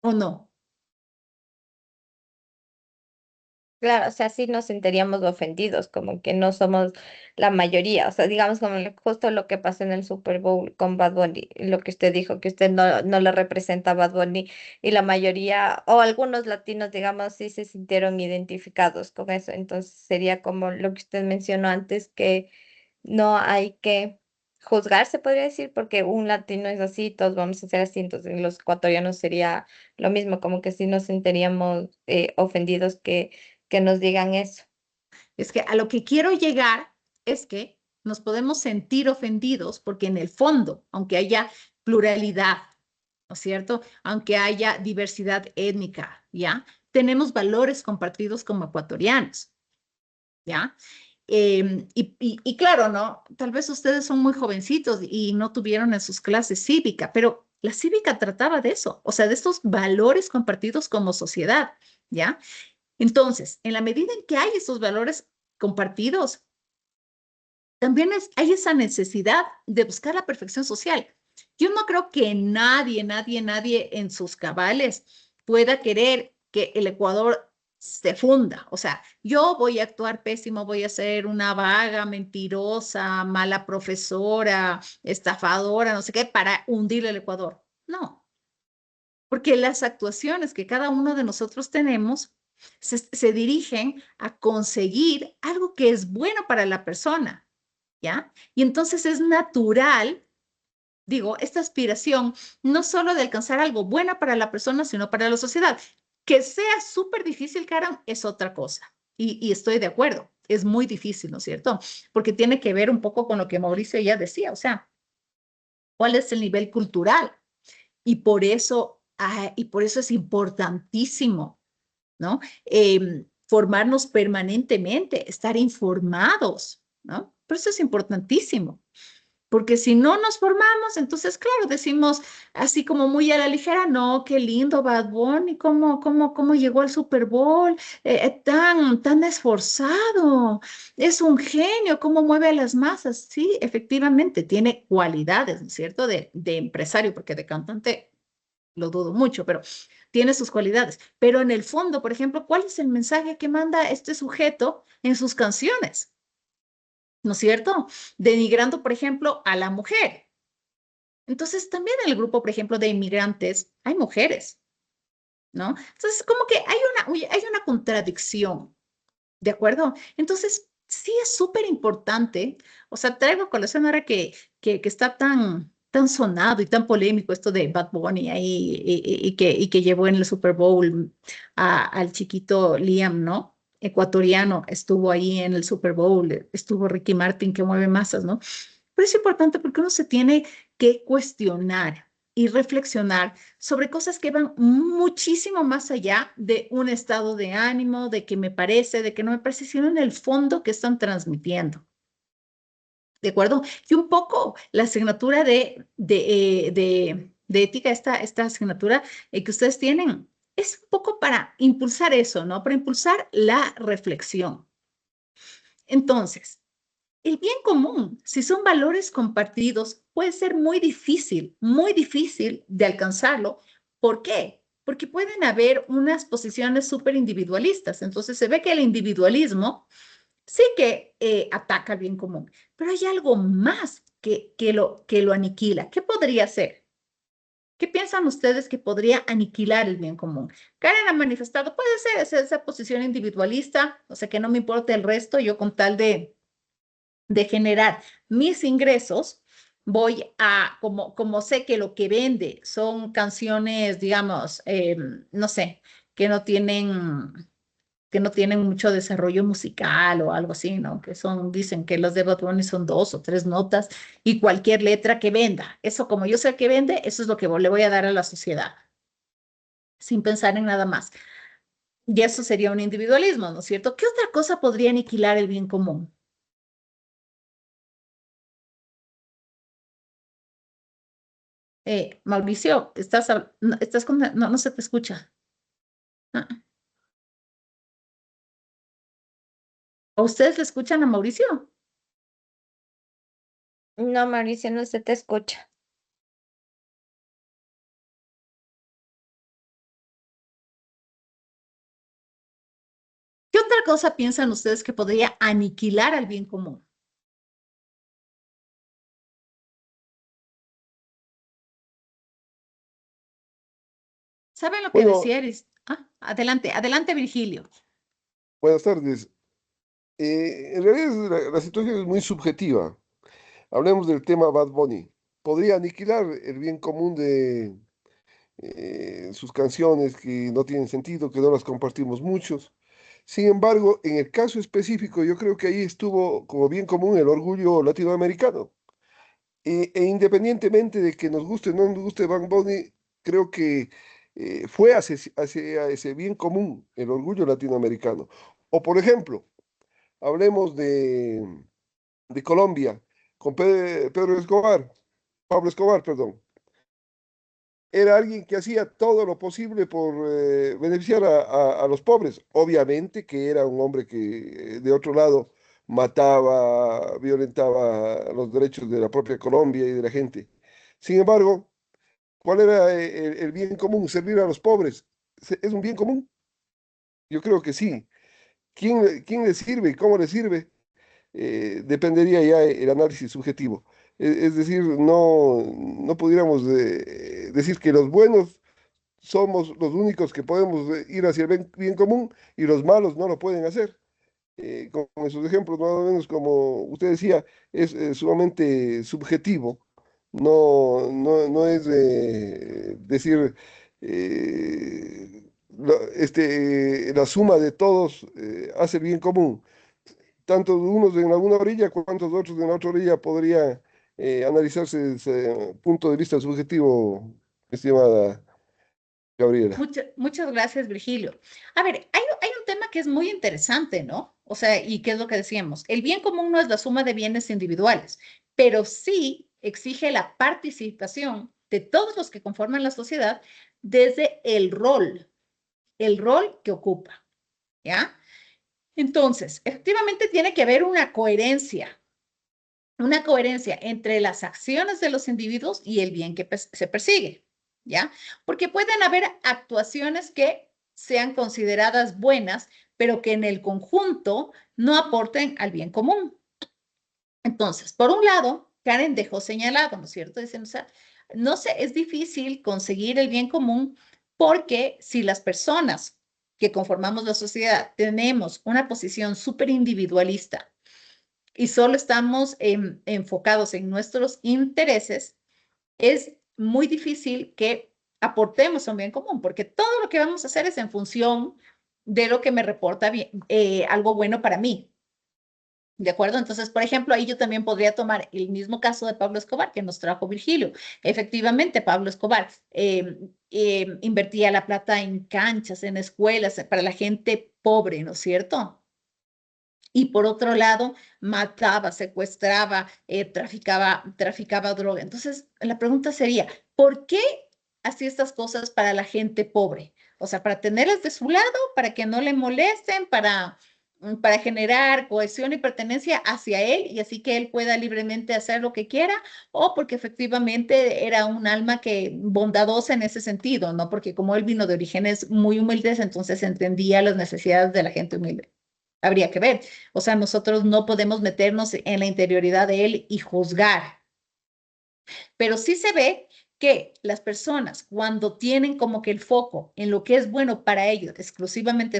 o no. Claro, o sea, sí nos sentiríamos ofendidos, como que no somos la mayoría. O sea, digamos como justo lo que pasó en el Super Bowl con Bad Bunny, lo que usted dijo, que usted no le representa a Bad Bunny y la mayoría, o algunos latinos, digamos, sí se sintieron identificados con eso. Entonces sería como lo que usted mencionó antes, que no hay que juzgar, se podría decir, porque un latino es así, todos vamos a ser así, entonces los ecuatorianos sería lo mismo, como que sí nos sentiríamos ofendidos que nos digan eso. Es que a lo que quiero llegar es que nos podemos sentir ofendidos porque en el fondo, aunque haya pluralidad, ¿no es cierto? Aunque haya diversidad étnica, ¿ya? Tenemos valores compartidos como ecuatorianos, ¿ya? Y claro, ¿no? Tal vez ustedes son muy jovencitos y no tuvieron en sus clases cívica, pero la cívica trataba de eso, o sea, de estos valores compartidos como sociedad, ¿ya? Entonces, en la medida en que hay esos valores compartidos, también hay esa necesidad de buscar la perfección social. Yo no creo que nadie en sus cabales pueda querer que el Ecuador se funda. O sea, yo voy a actuar pésimo, voy a ser una vaga, mentirosa, mala profesora, estafadora, no sé qué, para hundir el Ecuador. No, porque las actuaciones que cada uno de nosotros tenemos se dirigen a conseguir algo que es bueno para la persona, ¿ya? Y entonces es natural, digo, esta aspiración no solo de alcanzar algo bueno para la persona, sino para la sociedad. Que sea súper difícil, Karen, es otra cosa. Y estoy de acuerdo, es muy difícil, ¿no es cierto? Porque tiene que ver un poco con lo que Mauricio ya decía, o sea, ¿cuál es el nivel cultural? Y por eso es importantísimo, ¿no? Formarnos permanentemente, estar informados, ¿no? Por eso es importantísimo. Porque si no nos formamos, entonces, claro, decimos así como muy a la ligera, no, qué lindo Bad Bunny, cómo llegó al Super Bowl, tan esforzado, es un genio, cómo mueve a las masas. Sí, efectivamente, tiene cualidades, ¿no es cierto?, de empresario, porque de cantante lo dudo mucho, pero tiene sus cualidades. Pero en el fondo, por ejemplo, ¿cuál es el mensaje que manda este sujeto en sus canciones? ¿No es cierto? Denigrando, por ejemplo, a la mujer. Entonces, también en el grupo, por ejemplo, de inmigrantes, hay mujeres, ¿no? Entonces, como que hay una contradicción, ¿de acuerdo? Entonces, sí es súper importante, o sea, traigo a colación ahora que está tan sonado y tan polémico esto de Bad Bunny ahí y que llevó en el Super Bowl al chiquito Liam, ¿no? Ecuatoriano, estuvo ahí en el Super Bowl, estuvo Ricky Martin que mueve masas, ¿no? Pero es importante porque uno se tiene que cuestionar y reflexionar sobre cosas que van muchísimo más allá de un estado de ánimo, de que me parece, de que no me parece, sino en el fondo que están transmitiendo. ¿De acuerdo? Y un poco la asignatura de ética, esta asignatura que ustedes tienen, es un poco para impulsar eso, ¿no? Para impulsar la reflexión. Entonces, el bien común, si son valores compartidos, puede ser muy difícil de alcanzarlo. ¿Por qué? Porque pueden haber unas posiciones súper individualistas. Entonces se ve que el individualismo sí que ataca el bien común, pero hay algo más que lo aniquila. ¿Qué podría ser? ¿Qué piensan ustedes que podría aniquilar el bien común? Karen ha manifestado, puede ser esa posición individualista, o sea, que no me importa el resto, yo con tal de generar mis ingresos, voy a, como sé que lo que vende son canciones, digamos, no sé, que no tienen, que no tienen mucho desarrollo musical o algo así, ¿no? Que dicen que los de Bad Bunny son 2 o 3 notas y cualquier letra que venda. Eso, como yo sé que vende, eso es lo que le voy a dar a la sociedad, sin pensar en nada más. Y eso sería un individualismo, ¿no es cierto? ¿Qué otra cosa podría aniquilar el bien común? Mauricio, no se te escucha. Ah, ¿a ustedes le escuchan a Mauricio? No, Mauricio, no se te escucha. ¿Qué otra cosa piensan ustedes que podría aniquilar al bien común? ¿Saben lo que Bueno, decía Eris? Adelante, adelante, Virgilio. buenas tardes. En realidad la situación es muy subjetiva. Hablemos del tema Bad Bunny. Podría aniquilar el bien común de sus canciones que no tienen sentido, que no las compartimos muchos. Sin embargo, en el caso específico, yo creo que ahí estuvo como bien común el orgullo latinoamericano. E independientemente de que nos guste o no nos guste Bad Bunny, creo que fue hacia ese bien común, el orgullo latinoamericano. O por ejemplo, hablemos de Colombia, con Pedro Escobar, Pablo Escobar, perdón. Era alguien que hacía todo lo posible por beneficiar a los pobres. Obviamente que era un hombre que, de otro lado, mataba, violentaba los derechos de la propia Colombia y de la gente. Sin embargo, ¿cuál era el bien común? Servir a los pobres. ¿Es un bien común? Yo creo que sí. ¿Quién le sirve y cómo le sirve? Dependería ya el análisis subjetivo. Es decir, no pudiéramos decir que los buenos somos los únicos que podemos ir hacia el bien común y los malos no lo pueden hacer. Con esos ejemplos, más o menos como usted decía, es sumamente subjetivo. No es decir la suma de todos hace el bien común. tanto unos en alguna orilla cuantos otros en la otra orilla podría analizarse desde el punto de vista subjetivo, estimada Gabriela. Muchas gracias, Virgilio. A ver, hay un tema que es muy interesante, ¿no? O sea, ¿y qué es lo que decíamos? El bien común no es la suma de bienes individuales, pero sí exige la participación de todos los que conforman la sociedad desde el rol que ocupa, ¿ya? Entonces, efectivamente tiene que haber una coherencia entre las acciones de los individuos y el bien que se persigue, ¿ya? Porque pueden haber actuaciones que sean consideradas buenas, pero que en el conjunto no aporten al bien común. Entonces, por un lado, Karen dejó señalado, ¿no es cierto? Dicen, o sea, no sé, es difícil conseguir el bien común porque si las personas que conformamos la sociedad tenemos una posición súper individualista y solo estamos enfocados en nuestros intereses, es muy difícil que aportemos a un bien común, porque todo lo que vamos a hacer es en función de lo que me reporta bien, algo bueno para mí. ¿De acuerdo? Entonces, por ejemplo, ahí yo también podría tomar el mismo caso de Pablo Escobar que nos trajo Virgilio. Efectivamente, Pablo Escobar invertía la plata en canchas, en escuelas, para la gente pobre, ¿no es cierto? Y por otro lado, mataba, secuestraba, traficaba droga. Entonces, la pregunta sería, ¿por qué hacía estas cosas para la gente pobre? O sea, para tenerlas de su lado, para que no le molesten, para generar cohesión y pertenencia hacia él y así que él pueda libremente hacer lo que quiera, o porque efectivamente era un alma que bondadosa en ese sentido, ¿no? Porque como él vino de orígenes muy humildes, entonces entendía las necesidades de la gente humilde. Habría que ver. O sea, nosotros no podemos meternos en la interioridad de él y juzgar, pero sí se ve que las personas cuando tienen como que el foco en lo que es bueno para ellos, exclusivamente,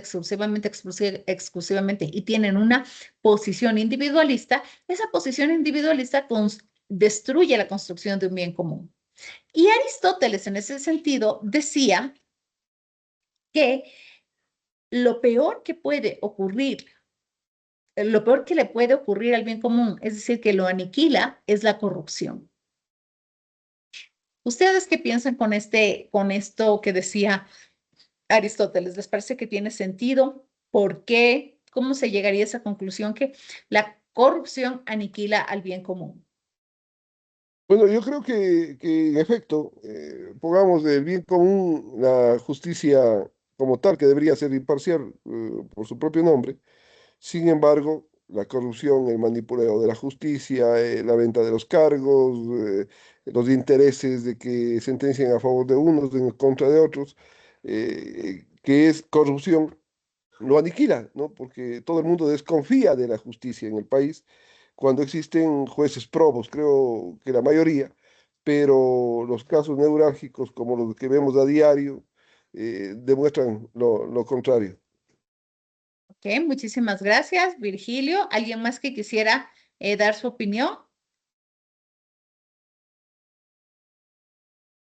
y tienen una posición individualista, esa posición individualista destruye la construcción de un bien común. Y Aristóteles en ese sentido decía que lo peor que puede ocurrir, lo peor que le puede ocurrir al bien común, es decir, que lo aniquila, es la corrupción. ¿Ustedes qué piensan con esto que decía Aristóteles? ¿Les parece que tiene sentido? ¿Por qué? ¿Cómo se llegaría a esa conclusión que la corrupción aniquila al bien común? Bueno, yo creo que en efecto, pongamos del bien común la justicia como tal, que debería ser imparcial por su propio nombre. Sin embargo, la corrupción, el manipuleo de la justicia, la venta de los cargos, los intereses de que sentencien a favor de unos, en contra de otros, que es corrupción, lo aniquila, ¿no? Porque todo el mundo desconfía de la justicia en el país cuando existen jueces probos, creo que la mayoría, pero los casos neurálgicos como los que vemos a diario demuestran lo contrario. Ok, muchísimas gracias, Virgilio. ¿Alguien más que quisiera dar su opinión?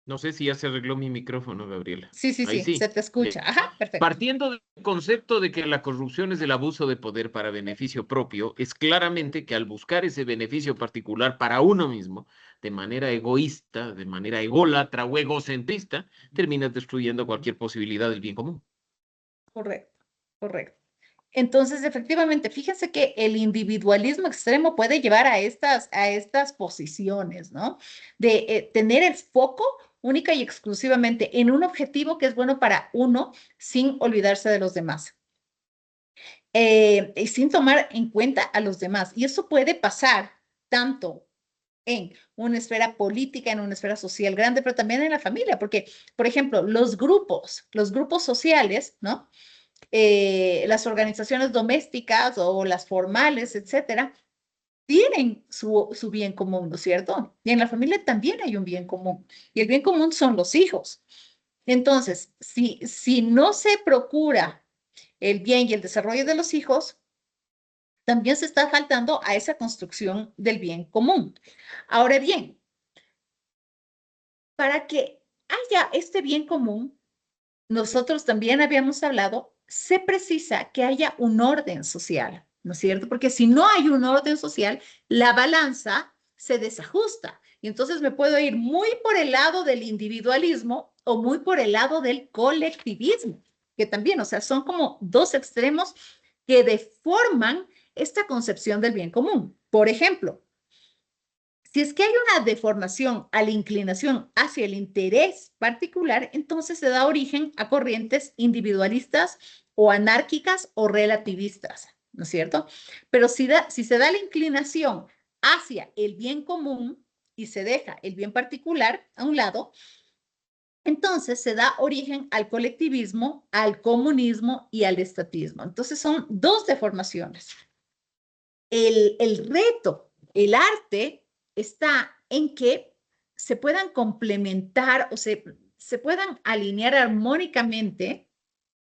No sé si ya se arregló mi micrófono, Gabriela. Sí, sí, Ahí sí, se sí. te escucha. Ajá, perfecto. Partiendo del concepto de que la corrupción es el abuso de poder para beneficio propio, es claramente que al buscar ese beneficio particular para uno mismo, de manera egoísta, de manera ególatra o egocentrista, terminas destruyendo cualquier posibilidad del bien común. Correcto, correcto. Entonces, efectivamente, fíjense que el individualismo extremo puede llevar a estas posiciones, ¿no? De tener el foco única y exclusivamente en un objetivo que es bueno para uno sin olvidarse de los demás. Y sin tomar en cuenta a los demás. Y eso puede pasar tanto en una esfera política, en una esfera social grande, pero también en la familia, porque, por ejemplo, los grupos sociales, ¿no? Las organizaciones domésticas o las formales, etcétera, tienen su bien común, ¿no es cierto? Y en la familia también hay un bien común. Y el bien común son los hijos. Entonces, si no se procura el bien y el desarrollo de los hijos, también se está faltando a esa construcción del bien común. Ahora bien, para que haya este bien común, nosotros también habíamos hablado, se precisa que haya un orden social. ¿no es cierto? Porque si no hay un orden social, la balanza se desajusta. Y entonces me puedo ir muy por el lado del individualismo o muy por el lado del colectivismo, que también, o sea, son como dos extremos que deforman esta concepción del bien común. Por ejemplo, si es que hay una deformación a la inclinación hacia el interés particular, entonces se da origen a corrientes individualistas o anárquicas o relativistas, ¿no es cierto? Pero si se da la inclinación hacia el bien común y se deja el bien particular a un lado, entonces se da origen al colectivismo, al comunismo y al estatismo. Entonces son dos deformaciones. El reto, el arte, está en que se puedan complementar o se puedan alinear armónicamente,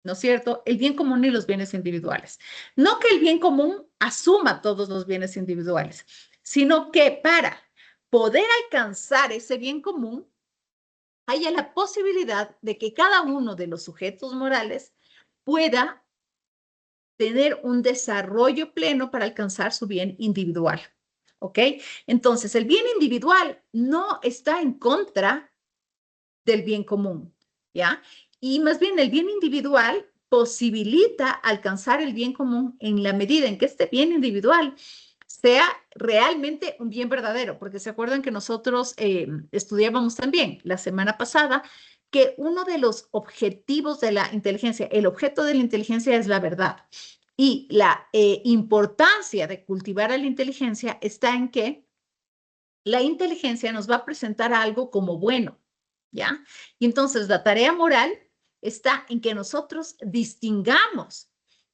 ¿no es cierto?, el bien común y los bienes individuales. No que el bien común asuma todos los bienes individuales, sino que para poder alcanzar ese bien común, haya la posibilidad de que cada uno de los sujetos morales pueda tener un desarrollo pleno para alcanzar su bien individual. ¿Ok? Entonces, el bien individual no está en contra del bien común, ¿ya? Y más bien el bien individual posibilita alcanzar el bien común en la medida en que este bien individual sea realmente un bien verdadero, porque se acuerdan que nosotros estudiábamos también la semana pasada que uno de los objetivos de la inteligencia, el objeto de la inteligencia es la verdad. Y la importancia de cultivar a la inteligencia está en que la inteligencia nos va a presentar algo como bueno, ¿ya? Y entonces la tarea moral está en que nosotros distingamos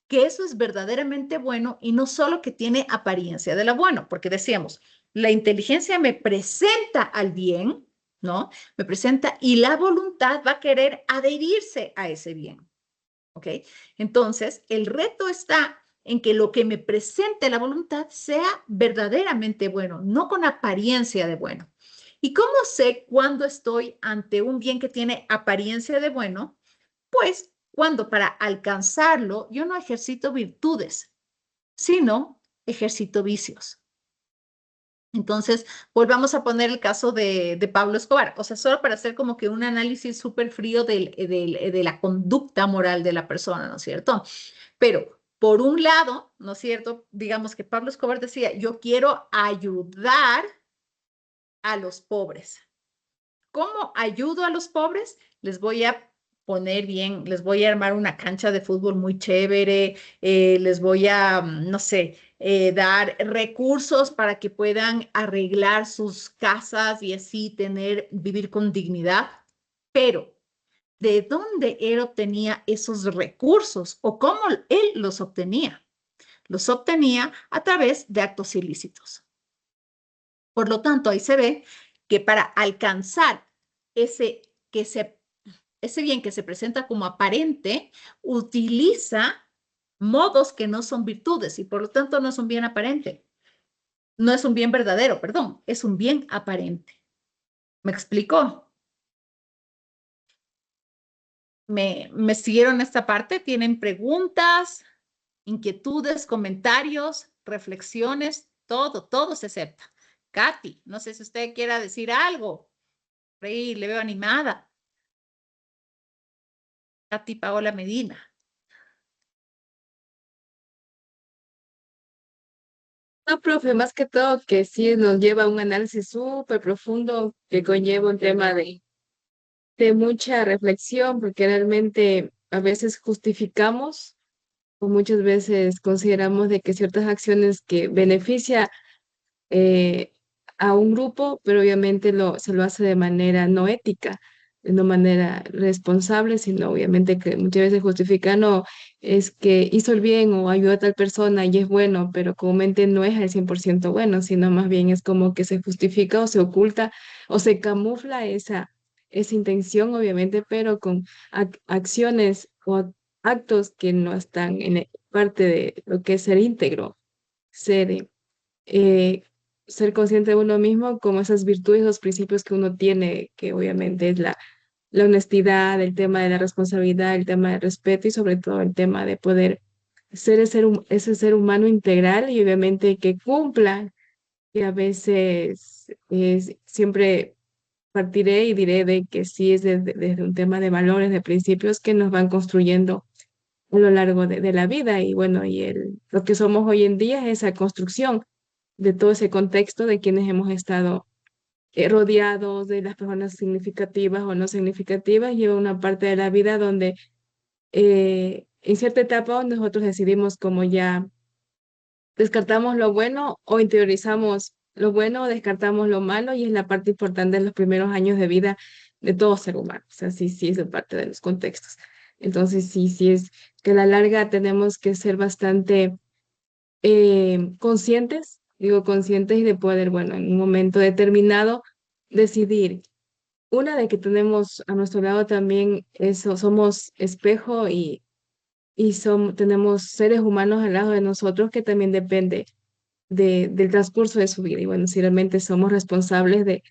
que eso es verdaderamente bueno y no solo que tiene apariencia de lo bueno, porque decíamos, la inteligencia me presenta al bien, ¿no? Me presenta y la voluntad va a querer adherirse a ese bien, ¿ok? Entonces, el reto está en que lo que me presente la voluntad sea verdaderamente bueno, no con apariencia de bueno. ¿Y cómo sé cuándo estoy ante un bien que tiene apariencia de bueno? Pues cuando para alcanzarlo yo no ejercito virtudes, sino ejercito vicios. Entonces, volvamos a poner el caso de Pablo Escobar, o sea, solo para hacer como que un análisis súper frío de la conducta moral de la persona, ¿no es cierto? Pero, por un lado, ¿no es cierto? Digamos que Pablo Escobar decía, yo quiero ayudar a los pobres. ¿Cómo ayudo a los pobres? Les voy a poner bien, les voy a armar una cancha de fútbol muy chévere, les voy a, no sé, dar recursos para que puedan arreglar sus casas y así vivir con dignidad. Pero, ¿de dónde él obtenía esos recursos o cómo él los obtenía? Los obtenía a través de actos ilícitos. Por lo tanto, ahí se ve que para alcanzar ese, ese bien que se presenta como aparente, utiliza modos que no son virtudes y por lo tanto no es un bien aparente. No es un bien verdadero, perdón, es un bien aparente. ¿Me explicó? ¿Me siguieron esta parte? ¿Tienen preguntas, inquietudes, comentarios, reflexiones? Todo se acepta. Katy, no sé si usted quiera decir algo. Rey, le veo animada. Katy Paola Medina. No, profe, más que todo que sí nos lleva a un análisis súper profundo que conlleva un tema de mucha reflexión, porque realmente a veces justificamos o muchas veces consideramos de que ciertas acciones que beneficia eh, a un grupo, pero obviamente se lo hace de manera no ética, de no manera responsable, sino obviamente que muchas veces justifica, no, es que hizo el bien o ayudó a tal persona y es bueno, pero comúnmente no es al 100% bueno, sino más bien es como que se justifica o se oculta o se camufla esa intención, obviamente, pero con acciones o actos que no están en parte de lo que es ser íntegro, ser eh, ser consciente de uno mismo como esas virtudes, los principios que uno tiene, que obviamente es la honestidad, el tema de la responsabilidad, el tema del respeto y sobre todo el tema de poder ser ese ser humano integral y obviamente que cumpla, y a veces siempre partiré y diré de que sí es desde un tema de valores, de principios que nos van construyendo a lo largo de la vida y bueno, lo que somos hoy en día es esa construcción de todo ese contexto de quienes hemos estado rodeados de las personas significativas o no significativas, lleva una parte de la vida donde en cierta etapa nosotros decidimos como ya descartamos lo bueno o interiorizamos lo bueno o descartamos lo malo y es la parte importante de los primeros años de vida de todo ser humano. O sea, sí, sí es de parte de los contextos. Entonces, sí, sí es que a la larga tenemos que ser bastante conscientes, digo conscientes y de poder, bueno, en un momento determinado decidir. Una de que tenemos a nuestro lado también eso, somos espejo y tenemos seres humanos al lado de nosotros que también depende del transcurso de su vida. Y bueno, si realmente somos responsables de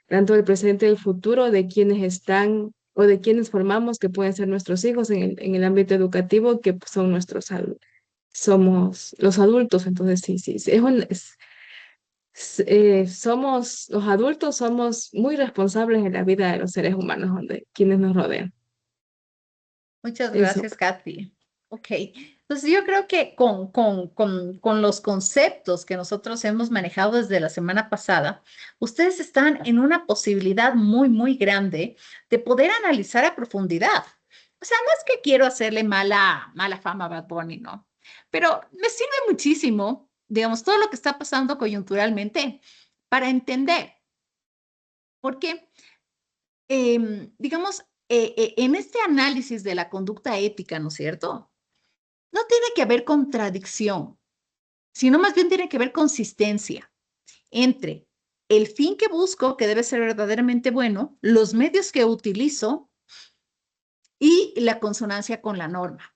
tanto del presente y del futuro, de quienes están o de quienes formamos, que pueden ser nuestros hijos en el ámbito educativo, que pues, son somos los adultos. Entonces, sí, sí, sí, somos los adultos, somos muy responsables en la vida de los seres humanos, donde quienes nos rodean. Muchas Eso. gracias, Katy. Ok, entonces yo creo que con los conceptos que nosotros hemos manejado desde la semana pasada, ustedes están en una posibilidad muy, muy grande de poder analizar a profundidad. O sea, no es que quiero hacerle mala fama a Bad Bunny, ¿no? Pero me sirve muchísimo, digamos, todo lo que está pasando coyunturalmente para entender. Porque, digamos, en este análisis de la conducta ética, ¿no es cierto? No tiene que haber contradicción, sino más bien tiene que haber consistencia entre el fin que busco, que debe ser verdaderamente bueno, los medios que utilizo y la consonancia con la norma.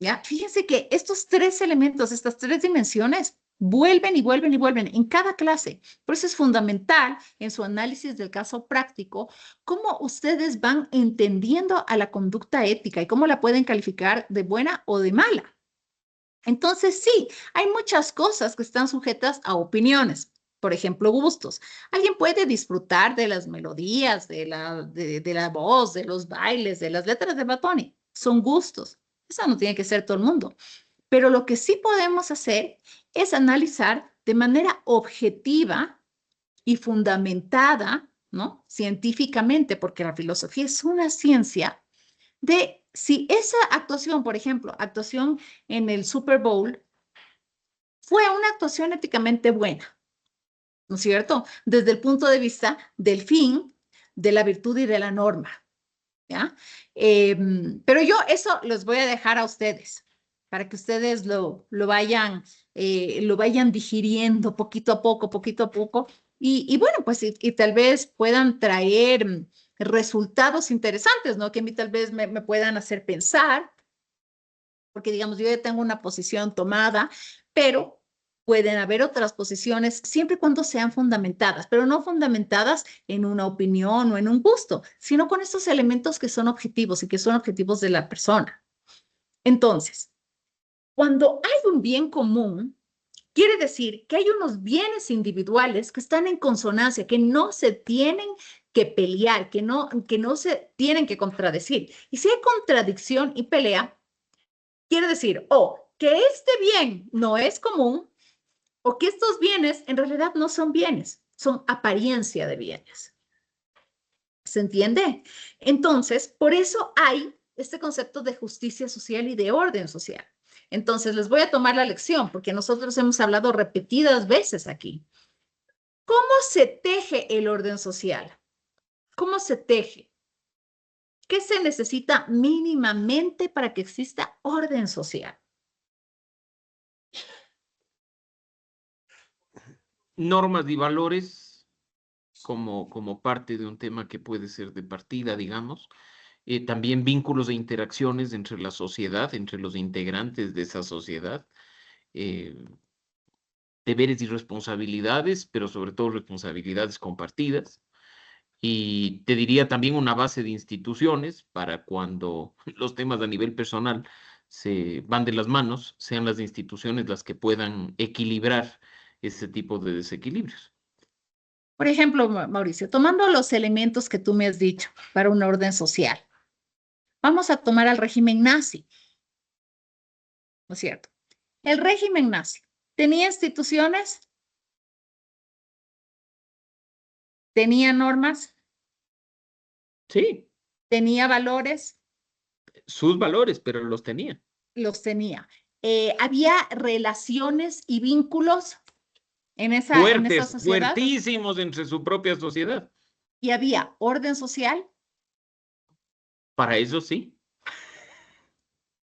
¿Ya? Fíjense que estos tres elementos, estas tres dimensiones, vuelven y vuelven y vuelven en cada clase. Por eso es fundamental en su análisis del caso práctico cómo ustedes van entendiendo a la conducta ética y cómo la pueden calificar de buena o de mala. Entonces, sí, hay muchas cosas que están sujetas a opiniones. Por ejemplo, gustos. Alguien puede disfrutar de las melodías, de la voz, de los bailes, de las letras de Bad Bunny. Son gustos. Eso no tiene que ser todo el mundo. Pero lo que sí podemos hacer es analizar de manera objetiva y fundamentada, ¿no? Científicamente, porque la filosofía es una ciencia de si esa actuación, por ejemplo, actuación en el Super Bowl, fue una actuación éticamente buena, ¿no es cierto? Desde el punto de vista del fin, de la virtud y de la norma, ¿ya? Pero yo eso los voy a dejar a ustedes, para que ustedes lo vayan digiriendo poquito a poco, y bueno, pues y tal vez puedan traer resultados interesantes, ¿no? Que a mí tal vez me puedan hacer pensar, porque digamos, yo ya tengo una posición tomada, pero pueden haber otras posiciones siempre y cuando sean fundamentadas, pero no fundamentadas en una opinión o en un gusto, sino con estos elementos que son objetivos y que son objetivos de la persona. Entonces, cuando hay un bien común, quiere decir que hay unos bienes individuales que están en consonancia, que no se tienen que pelear, que no se tienen que contradecir. Y si hay contradicción y pelea, quiere decir o que este bien no es común o que estos bienes en realidad no son bienes, son apariencia de bienes. ¿Se entiende? Entonces, por eso hay este concepto de justicia social y de orden social. Entonces, les voy a tomar la lección porque nosotros hemos hablado repetidas veces aquí. ¿Cómo se teje el orden social? ¿Cómo se teje? ¿Qué se necesita mínimamente para que exista orden social? Normas y valores como parte de un tema que puede ser de partida, digamos. También vínculos e interacciones entre la sociedad, entre los integrantes de esa sociedad. eh, Deberes y responsabilidades, pero sobre todo responsabilidades compartidas. Y te diría también una base de instituciones para cuando los temas a nivel personal se van de las manos, sean las instituciones las que puedan equilibrar ese tipo de desequilibrios. Por ejemplo, Mauricio, tomando los elementos que tú me has dicho para un orden social, vamos a tomar al régimen nazi, ¿no es cierto? El régimen nazi tenía instituciones, tenía normas, Sí, tenía valores, sus valores, pero los tenía. los tenía. Había relaciones y vínculos en esa Fuertes, sociedad, fuertísimos entre su propia sociedad. y había orden social. Para eso sí.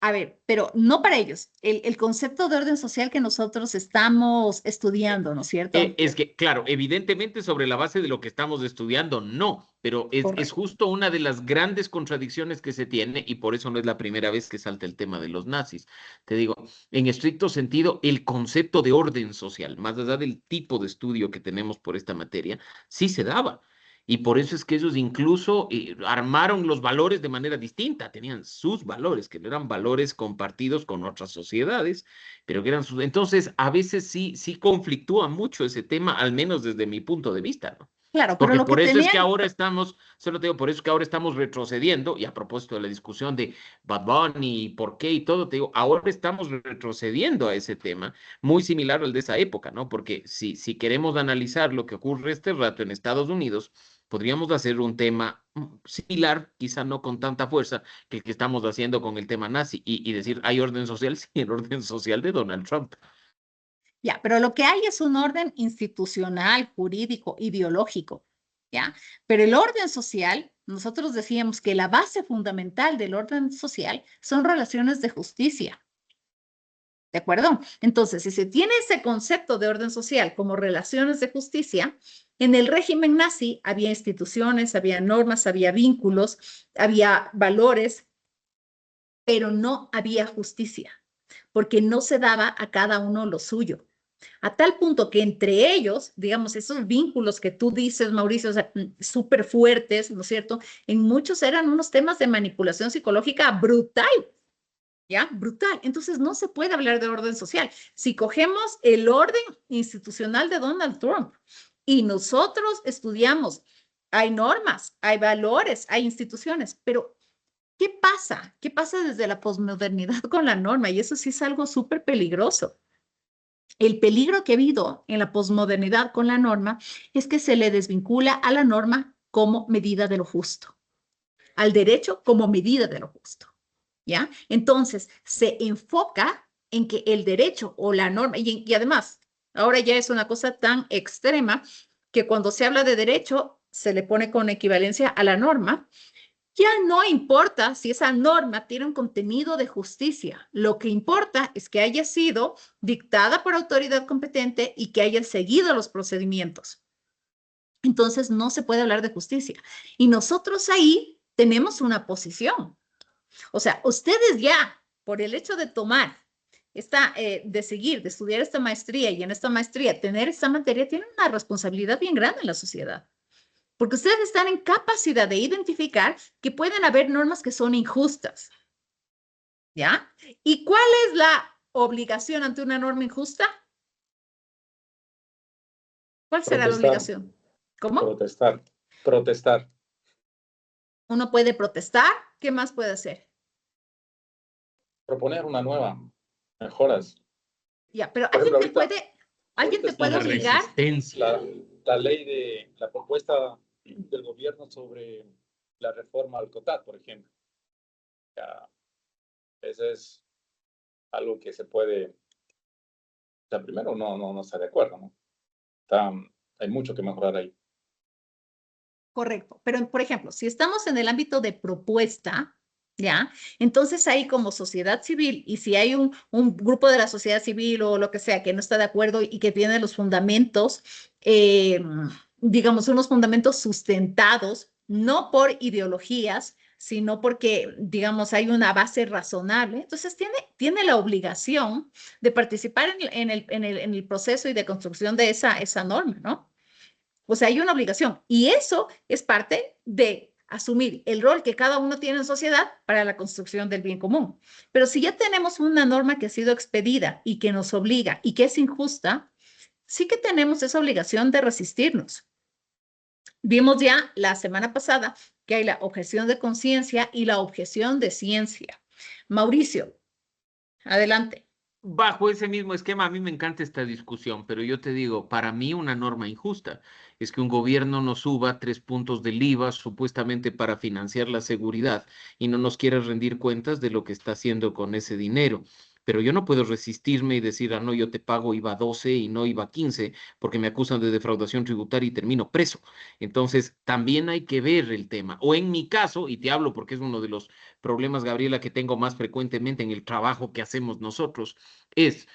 A ver, pero no para ellos. El concepto de orden social que nosotros estamos estudiando, ¿no es cierto? Es que, claro, evidentemente sobre la base de lo que estamos estudiando, no, pero es Correcto. justo una de las grandes contradicciones que se tiene y por eso no es la primera vez que salta el tema de los nazis. Te digo, en estricto sentido, el concepto de orden social, más allá del tipo de estudio que tenemos por esta materia, sí se daba. Y por eso es que ellos incluso armaron los valores de manera distinta, tenían sus valores, que no eran valores compartidos con otras sociedades, pero que eran sus... Entonces, a veces sí conflictúa mucho ese tema, al menos desde mi punto de vista, ¿no? Claro, pero Porque lo que por eso es que tenían, ahora estamos, solo te digo, por eso es que ahora estamos retrocediendo, y a propósito de la discusión de Bad Bunny, por qué y todo, te digo, ahora estamos retrocediendo a ese tema, muy similar al de esa época, ¿no? Porque si queremos analizar lo que ocurre este rato en Estados Unidos, podríamos hacer un tema similar, quizá no con tanta fuerza, que el que estamos haciendo con el tema nazi, y decir, ¿hay orden social? Sí, el orden social de Donald Trump. ya, pero lo que hay es un orden institucional, jurídico, ideológico, ¿ya? Pero el orden social, nosotros decíamos que la base fundamental del orden social son relaciones de justicia. ¿De acuerdo? Entonces, si se tiene ese concepto de orden social como relaciones de justicia, en el régimen nazi había instituciones, había normas, había vínculos, había valores, pero no había justicia, porque no se daba a cada uno lo suyo. A tal punto que entre ellos, digamos, esos vínculos que tú dices, Mauricio, o sea, súper fuertes, ¿no es cierto? En muchos eran unos temas de manipulación psicológica brutal. ¿Ya? Brutal. Entonces no se puede hablar de orden social. Si cogemos el orden institucional de Donald Trump y nosotros estudiamos, hay normas, hay valores, hay instituciones, pero ¿qué pasa? ¿Qué pasa desde la posmodernidad con la norma? Y eso sí es algo súper peligroso. El peligro que ha habido en la posmodernidad con la norma es que se le desvincula a la norma como medida de lo justo, al derecho como medida de lo justo. ¿Ya? Entonces, se enfoca en que el derecho o la norma, y además, ahora ya es una cosa tan extrema que cuando se habla de derecho, se le pone con equivalencia a la norma. Ya no importa si esa norma tiene un contenido de justicia. Lo que importa es que haya sido dictada por autoridad competente y que haya seguido los procedimientos. Entonces, no se puede hablar de justicia. Y nosotros ahí tenemos una posición. O sea, ustedes ya, por el hecho de tomar de seguir, de estudiar esta maestría y en esta maestría tener esta materia, tienen una responsabilidad bien grande en la sociedad. Porque ustedes están en capacidad de identificar que pueden haber normas que son injustas. ¿Ya? ¿Y cuál es la obligación ante una norma injusta? ¿Cuál será la obligación? ¿Cómo? Protestar. Protestar. Uno puede protestar. ¿Qué más puede hacer? Proponer una nueva. Mejoras. Ya, pero Por alguien ejemplo, te puede obligar. La ley de la propuesta del gobierno sobre la reforma al COTAD, por ejemplo. Ya, eso es algo que se puede. O sea, primero no está de acuerdo, ¿no? Hay mucho que mejorar ahí. Correcto, pero por ejemplo, si estamos en el ámbito de propuesta, ¿ya? Entonces ahí como sociedad civil, y si hay un grupo de la sociedad civil o lo que sea que no está de acuerdo y que tiene los fundamentos, digamos, unos fundamentos sustentados, no por ideologías, sino porque, digamos, hay una base razonable, entonces tiene la obligación de participar en el proceso y de construcción de esa norma, ¿no? O sea, hay una obligación y eso es parte de asumir el rol que cada uno tiene en sociedad para la construcción del bien común. Pero si ya tenemos una norma que ha sido expedida y que nos obliga y que es injusta, sí que tenemos esa obligación de resistirnos. Vimos ya la semana pasada que hay la objeción de conciencia y la objeción de ciencia. Mauricio, adelante. Bajo ese mismo esquema, a mí me encanta esta discusión, pero yo te digo, para mí una norma injusta es que un gobierno nos suba 3 puntos del IVA supuestamente para financiar la seguridad y no nos quiera rendir cuentas de lo que está haciendo con ese dinero. Pero yo no puedo resistirme y decir, no, yo te pago IVA 12 y no IVA 15 porque me acusan de defraudación tributaria y termino preso. Entonces, también hay que ver el tema. O en mi caso, y te hablo porque es uno de los problemas, Gabriela, que tengo más frecuentemente en el trabajo que hacemos nosotros, es,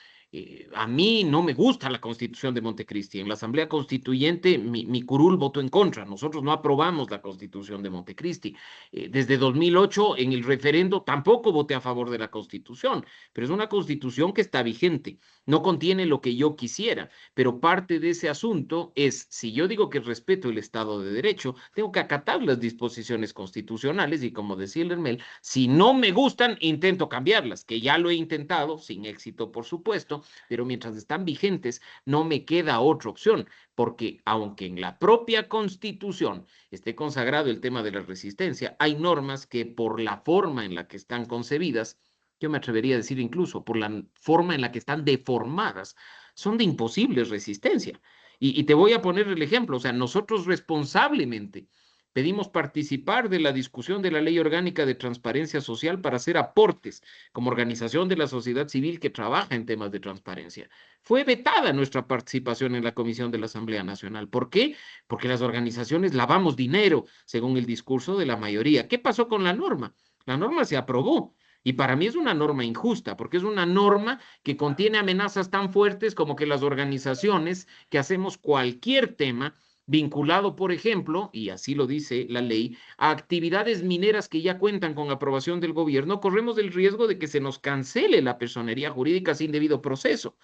a mí no me gusta la Constitución de Montecristi. En la Asamblea Constituyente, mi curul votó en contra. Nosotros no aprobamos la Constitución de Montecristi. Desde 2008, en el referendo, tampoco voté a favor de la Constitución, pero es una Constitución que está vigente. No contiene lo que yo quisiera, pero parte de ese asunto es, si yo digo que respeto el Estado de Derecho, tengo que acatar las disposiciones constitucionales y, como decía el Hermel, si no me gustan, intento cambiarlas, que ya lo he intentado, sin éxito, por supuesto, pero mientras están vigentes, no me queda otra opción, porque aunque en la propia Constitución esté consagrado el tema de la resistencia, hay normas que por la forma en la que están concebidas, yo me atrevería a decir incluso por la forma en la que están deformadas, son de imposible resistencia. Y te voy a poner el ejemplo, o sea, nosotros responsablemente pedimos participar de la discusión de la Ley Orgánica de Transparencia Social para hacer aportes como organización de la sociedad civil que trabaja en temas de transparencia. Fue vetada nuestra participación en la Comisión de la Asamblea Nacional. ¿Por qué? Porque las organizaciones lavamos dinero, según el discurso de la mayoría. ¿Qué pasó con la norma? La norma se aprobó. Y para mí es una norma injusta, porque es una norma que contiene amenazas tan fuertes como que las organizaciones que hacemos cualquier tema vinculado, por ejemplo, y así lo dice la ley, a actividades mineras que ya cuentan con aprobación del gobierno, corremos el riesgo de que se nos cancele la personería jurídica sin debido proceso.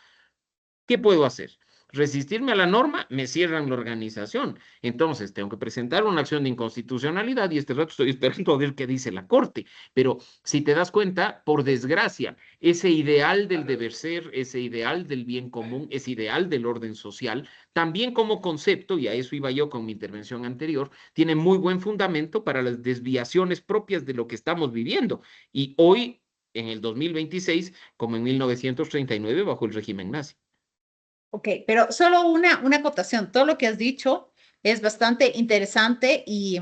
¿Qué puedo hacer? Resistirme a la norma, me cierran la organización. Entonces, tengo que presentar una acción de inconstitucionalidad y este rato estoy esperando a ver qué dice la Corte. Pero si te das cuenta, por desgracia, ese ideal del deber ser, ese ideal del bien común, ese ideal del orden social, también como concepto, y a eso iba yo con mi intervención anterior, tiene muy buen fundamento para las desviaciones propias de lo que estamos viviendo. Y hoy, en el 2026, como en 1939, bajo el régimen nazi. Ok, pero solo una acotación. Todo lo que has dicho es bastante interesante y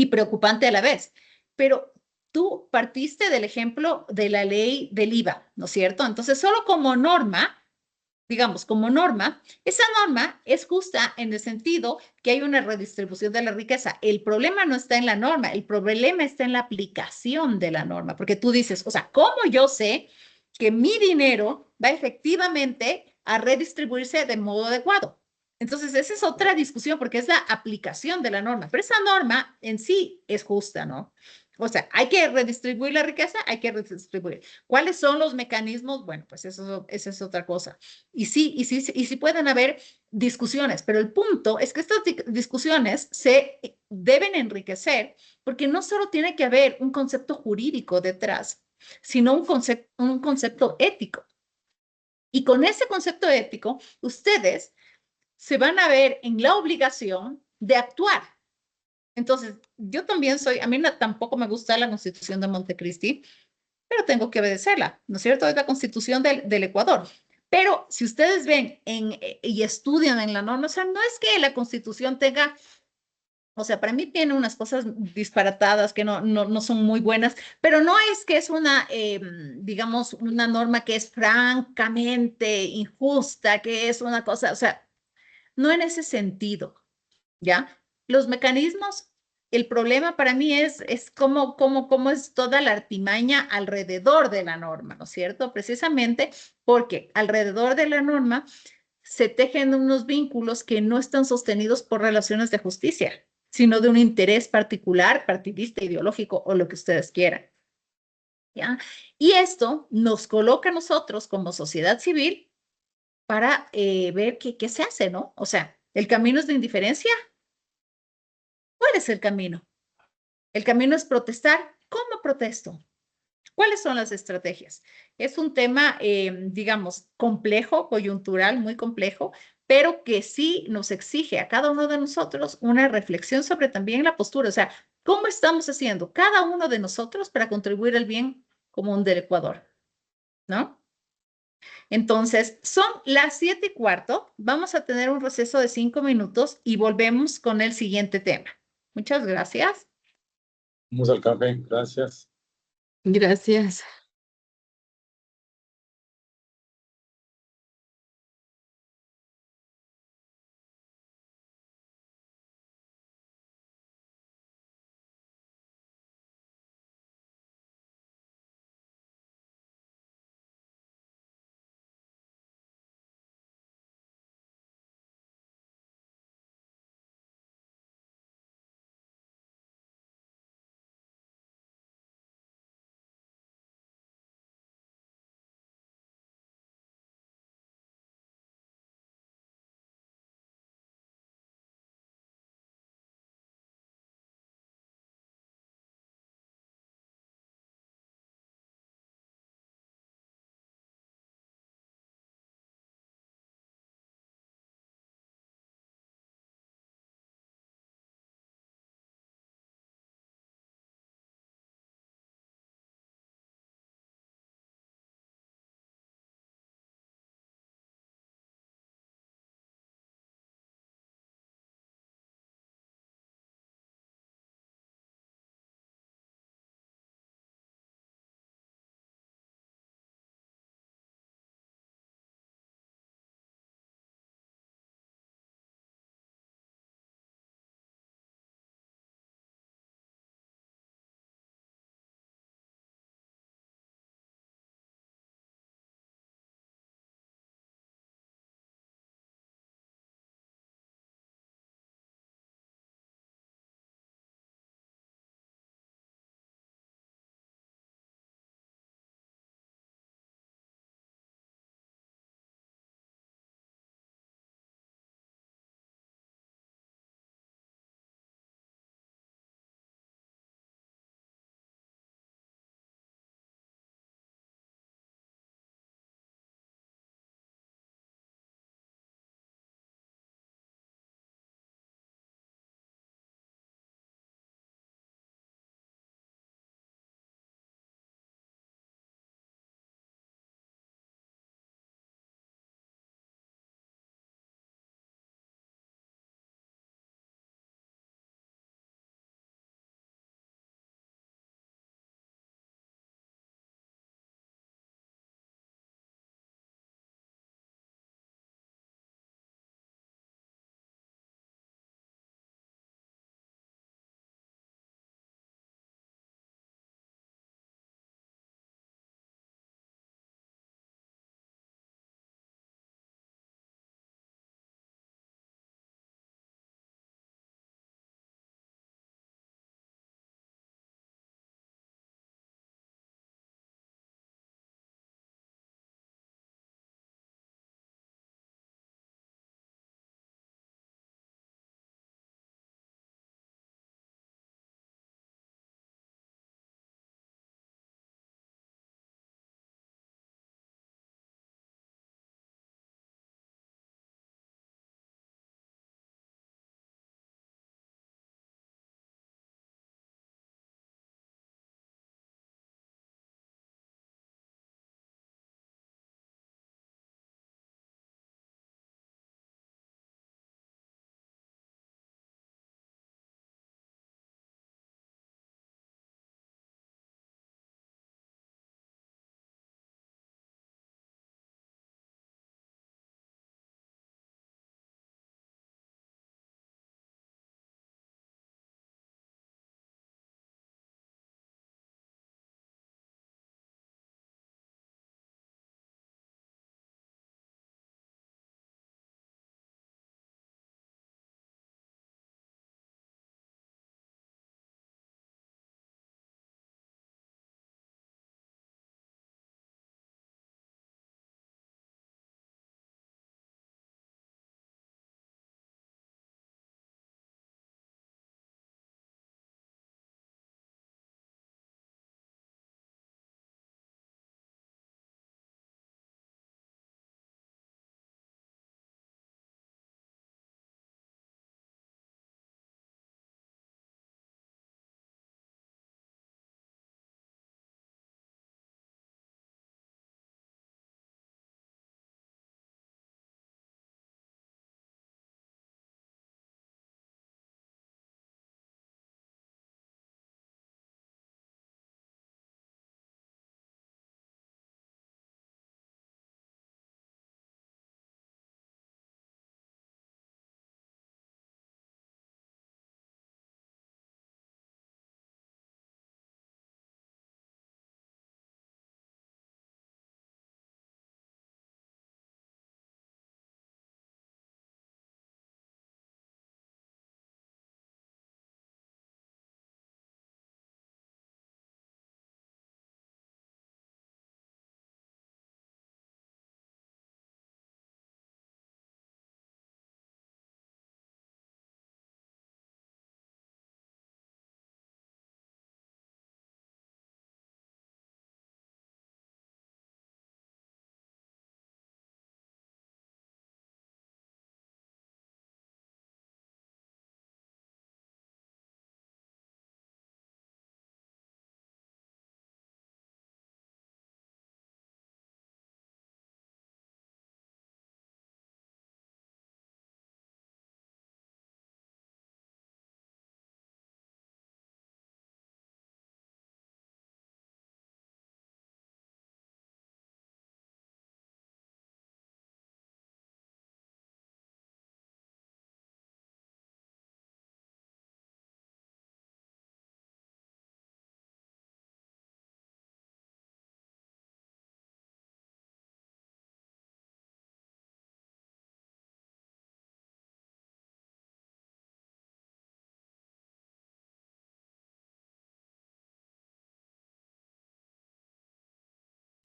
preocupante a la vez. Pero tú partiste del ejemplo de la ley del IVA, ¿no es cierto? Entonces, solo como norma, digamos, como norma, esa norma es justa en el sentido que hay una redistribución de la riqueza. El problema no está en la norma, el problema está en la aplicación de la norma, porque tú dices, o sea, ¿cómo yo sé que mi dinero va efectivamente a redistribuirse de modo adecuado? Entonces, esa es otra discusión porque es la aplicación de la norma, pero esa norma en sí es justa, ¿no? O sea, hay que redistribuir la riqueza, hay que redistribuir. ¿Cuáles son los mecanismos? Bueno, pues eso es otra cosa. Y sí pueden haber discusiones, pero el punto es que estas discusiones se deben enriquecer porque no solo tiene que haber un concepto jurídico detrás, sino un concepto ético. Y con ese concepto ético, ustedes se van a ver en la obligación de actuar. Entonces, yo también a mí tampoco me gusta la Constitución de Montecristi, pero tengo que obedecerla, ¿no es cierto? Es la Constitución del Ecuador. Pero si ustedes ven y estudian en la norma, o sea, no es que la Constitución tenga, o sea, para mí tiene unas cosas disparatadas que no son muy buenas, pero no es que es una, digamos, una norma que es francamente injusta, que es una cosa, o sea, no en ese sentido, ¿ya? Los mecanismos, el problema para mí es cómo es toda la artimaña alrededor de la norma, ¿no es cierto? Precisamente porque alrededor de la norma se tejen unos vínculos que no están sostenidos por relaciones de justicia, sino de un interés particular, partidista, ideológico o lo que ustedes quieran, ¿ya? Y esto nos coloca a nosotros como sociedad civil para ver qué se hace, ¿no? O sea, ¿el camino es de indiferencia? ¿Cuál es el camino? El camino es protestar. ¿Cómo protesto? ¿Cuáles son las estrategias? Es un tema, digamos, complejo, coyuntural, muy complejo, pero que sí nos exige a cada uno de nosotros una reflexión sobre también la postura. O sea, ¿cómo estamos haciendo cada uno de nosotros para contribuir al bien común del Ecuador? ¿No? Entonces, son las 7:15. Vamos a tener un receso de 5 minutos y volvemos con el siguiente tema. Muchas gracias. Vamos al café, gracias. Gracias.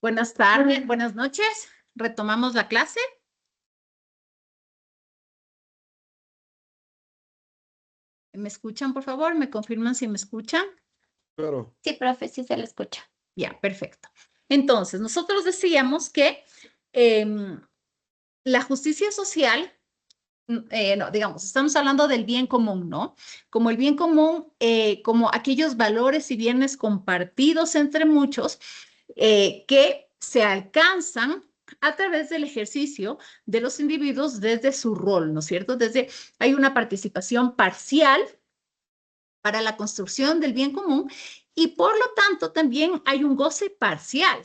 Buenas tardes, buenas noches. Retomamos la clase. ¿Me escuchan, por favor? ¿Me confirman si me escuchan? Claro. Sí, profe, sí se le escucha. Ya, perfecto. Entonces, nosotros decíamos que la justicia social, no, digamos, estamos hablando del bien común, ¿no? Como el bien común, como aquellos valores y bienes compartidos entre muchos que se alcanzan a través del ejercicio de los individuos desde su rol, ¿no es cierto? Hay una participación parcial para la construcción del bien común y por lo tanto también hay un goce parcial.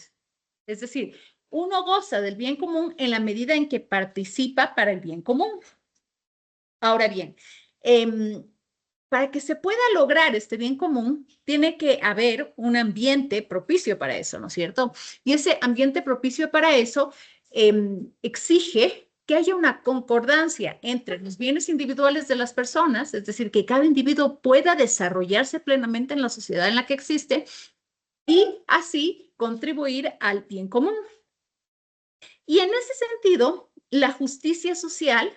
Es decir, uno goza del bien común en la medida en que participa para el bien común. Ahora bien, para que se pueda lograr este bien común, tiene que haber un ambiente propicio para eso, ¿no es cierto? Y ese ambiente propicio para eso exige que haya una concordancia entre los bienes individuales de las personas, es decir, que cada individuo pueda desarrollarse plenamente en la sociedad en la que existe y así contribuir al bien común. Y en ese sentido, la justicia social,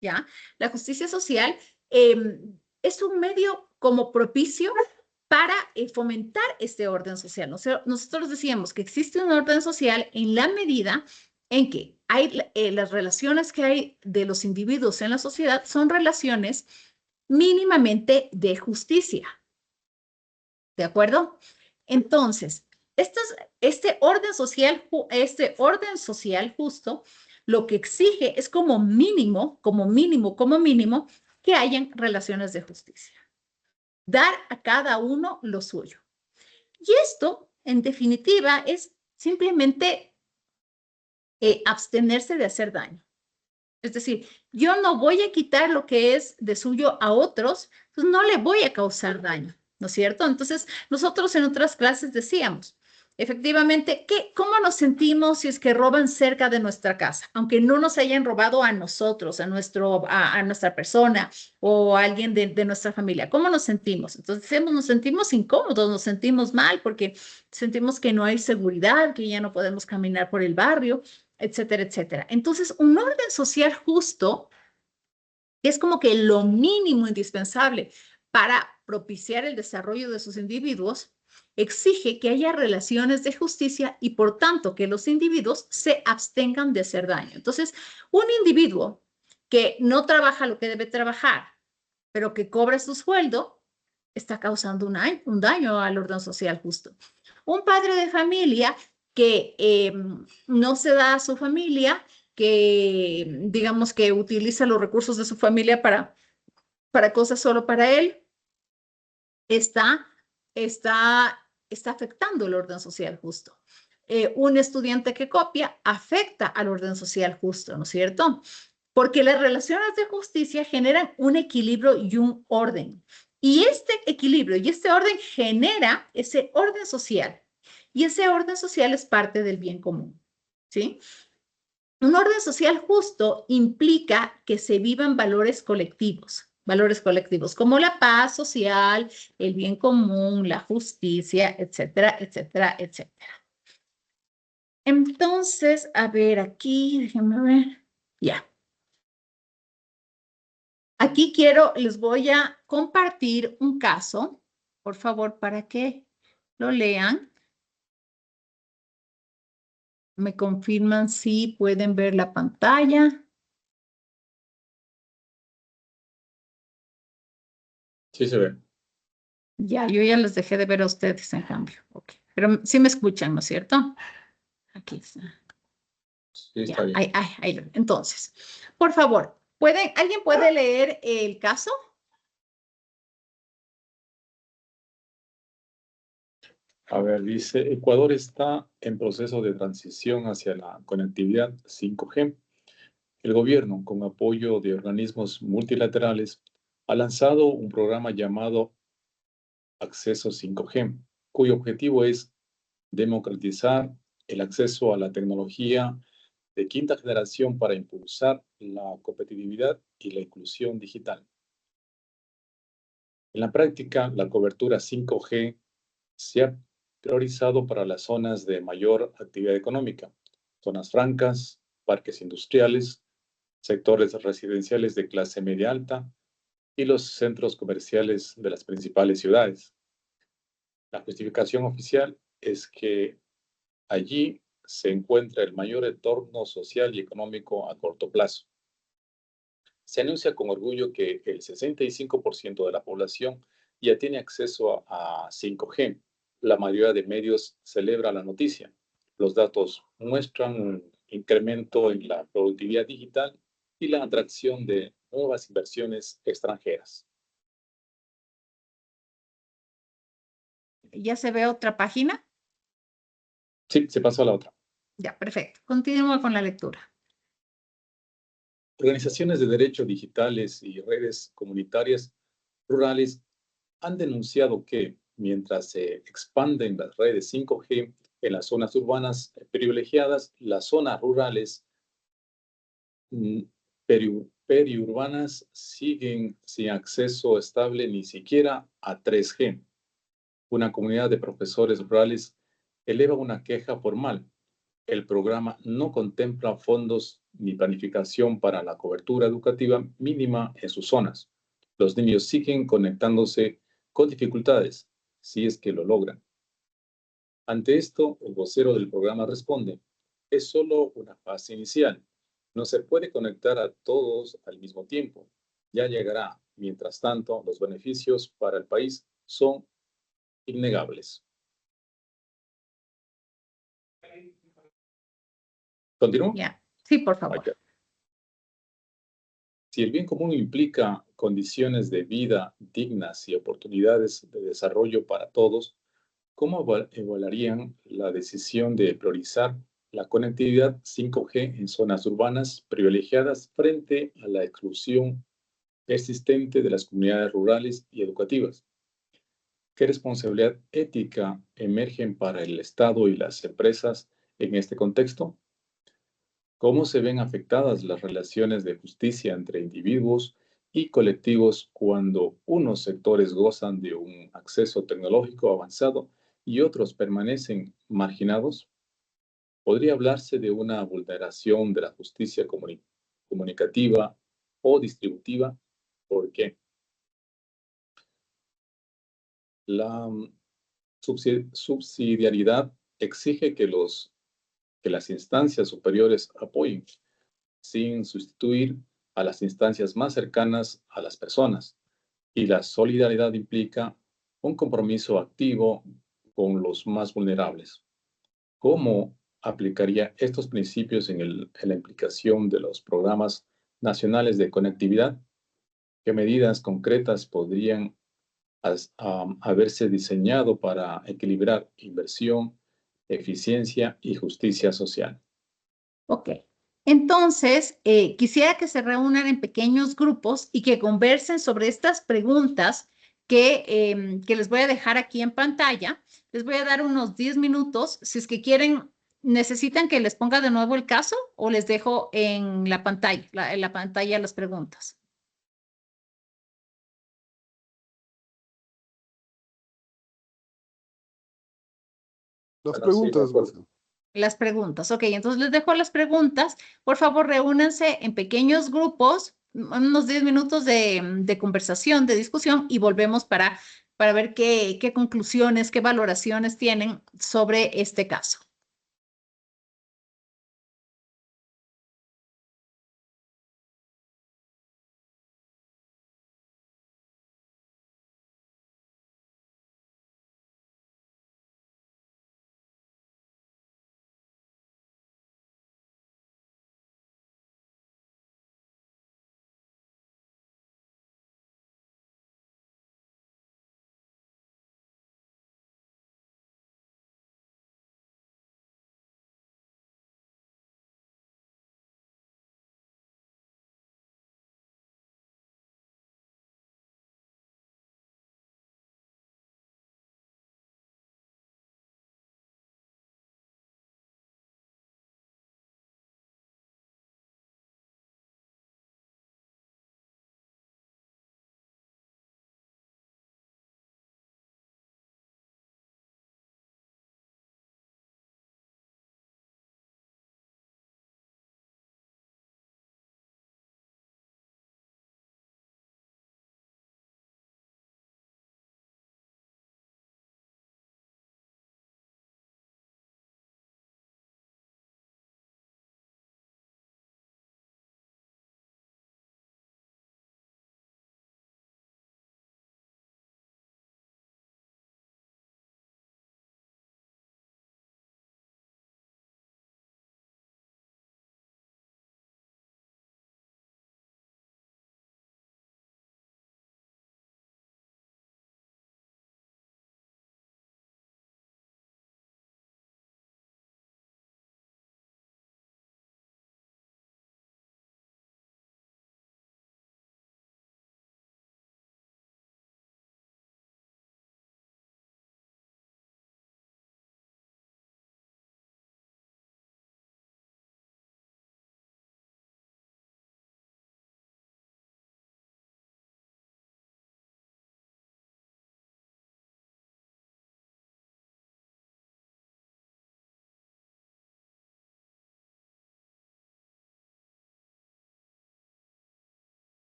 ¿ya? La justicia social es un medio como propicio para fomentar este orden social. Nosotros decíamos que existe un orden social en la medida en que hay las relaciones que hay de los individuos en la sociedad son relaciones mínimamente de justicia. ¿De acuerdo? Entonces, este orden social justo, lo que exige es como mínimo, que hayan relaciones de justicia. Dar a cada uno lo suyo. Y esto, en definitiva, es simplemente abstenerse de hacer daño. Es decir, yo no voy a quitar lo que es de suyo a otros, pues no le voy a causar daño, ¿no es cierto? Entonces, nosotros en otras clases decíamos, efectivamente, ¿cómo nos sentimos si es que roban cerca de nuestra casa? Aunque no nos hayan robado a nosotros, a nuestra persona o a alguien de nuestra familia. ¿Cómo nos sentimos? Entonces, nos sentimos incómodos, nos sentimos mal porque sentimos que no hay seguridad, que ya no podemos caminar por el barrio, etcétera, etcétera. Entonces, un orden social justo es como que lo mínimo indispensable para propiciar el desarrollo de sus individuos, exige que haya relaciones de justicia y por tanto que los individuos se abstengan de hacer daño. Entonces, un individuo que no trabaja lo que debe trabajar, pero que cobra su sueldo, está causando un daño al orden social justo. Un padre de familia que no se da a su familia, que digamos que utiliza los recursos de su familia para cosas solo para él, está afectando el orden social justo. Un estudiante que copia afecta al orden social justo, ¿no es cierto? Porque las relaciones de justicia generan un equilibrio y un orden. Y este equilibrio y este orden genera ese orden social. Y ese orden social es parte del bien común, ¿sí? Un orden social justo implica que se vivan valores colectivos como la paz social, el bien común, la justicia, etcétera, etcétera, etcétera. Entonces, a ver, aquí, déjenme ver, ya. Aquí les voy a compartir un caso, por favor, para que lo lean. Me confirman si pueden ver la pantalla. Sí se ve. Ya, yo ya les dejé de ver a ustedes en cambio. Okay. Pero sí me escuchan, ¿no es cierto? Aquí está. Sí, está bien. Ahí. Entonces, por favor, ¿alguien puede leer el caso? A ver, dice, Ecuador está en proceso de transición hacia la conectividad 5G. El gobierno, con apoyo de organismos multilaterales, ha lanzado un programa llamado Acceso 5G, cuyo objetivo es democratizar el acceso a la tecnología de quinta generación para impulsar la competitividad y la inclusión digital. En la práctica, la cobertura 5G se ha priorizado para las zonas de mayor actividad económica, zonas francas, parques industriales, sectores residenciales de clase media alta y los centros comerciales de las principales ciudades. La justificación oficial es que allí se encuentra el mayor entorno social y económico a corto plazo. Se anuncia con orgullo que el 65% de la población ya tiene acceso a 5G. La mayoría de medios celebra la noticia. Los datos muestran un incremento en la productividad digital y la atracción de nuevas inversiones extranjeras. ¿Ya se ve otra página? Sí, se pasó a la otra. Ya, perfecto. Continúa con la lectura. Organizaciones de derechos digitales y redes comunitarias rurales han denunciado que mientras se expanden las redes 5G en las zonas urbanas privilegiadas, las zonas rurales periurbanas siguen sin acceso estable ni siquiera a 3G. Una comunidad de profesores rurales eleva una queja formal. El programa no contempla fondos ni planificación para la cobertura educativa mínima en sus zonas. Los niños siguen conectándose con dificultades, si es que lo logran. Ante esto, el vocero del programa responde, es solo una fase inicial. No se puede conectar a todos al mismo tiempo. Ya llegará. Mientras tanto, los beneficios para el país son innegables. ¿Continúo? Ya. Sí, por favor. Okay. Si el bien común implica condiciones de vida dignas y oportunidades de desarrollo para todos, ¿cómo evaluarían la decisión de priorizar la conectividad 5G en zonas urbanas privilegiadas frente a la exclusión existente de las comunidades rurales y educativas? ¿Qué responsabilidad ética emergen para el Estado y las empresas en este contexto? ¿Cómo se ven afectadas las relaciones de justicia entre individuos y colectivos cuando unos sectores gozan de un acceso tecnológico avanzado y otros permanecen marginados? ¿Podría hablarse de una vulneración de la justicia comunicativa o distributiva? ¿Por qué? La subsidiariedad exige que las instancias superiores apoyen, sin sustituir a las instancias más cercanas a las personas. Y la solidaridad implica un compromiso activo con los más vulnerables. ¿Cómo aplicaría estos principios en la implicación de los programas nacionales de conectividad? ¿Qué medidas concretas podrían haberse diseñado para equilibrar inversión, eficiencia y justicia social? Ok. Entonces, quisiera que se reúnan en pequeños grupos y que conversen sobre estas preguntas que les voy a dejar aquí en pantalla. Les voy a dar unos 10 minutos. Si es que quieren, necesitan que les ponga de nuevo el caso o les dejo en la pantalla, en la pantalla las preguntas. Las Bueno, sí, de preguntas, acuerdo. Marcelo. Las preguntas. Ok, entonces les dejo las preguntas. Por favor, reúnanse en pequeños grupos, unos 10 minutos de conversación, de discusión y volvemos para ver qué conclusiones, qué valoraciones tienen sobre este caso.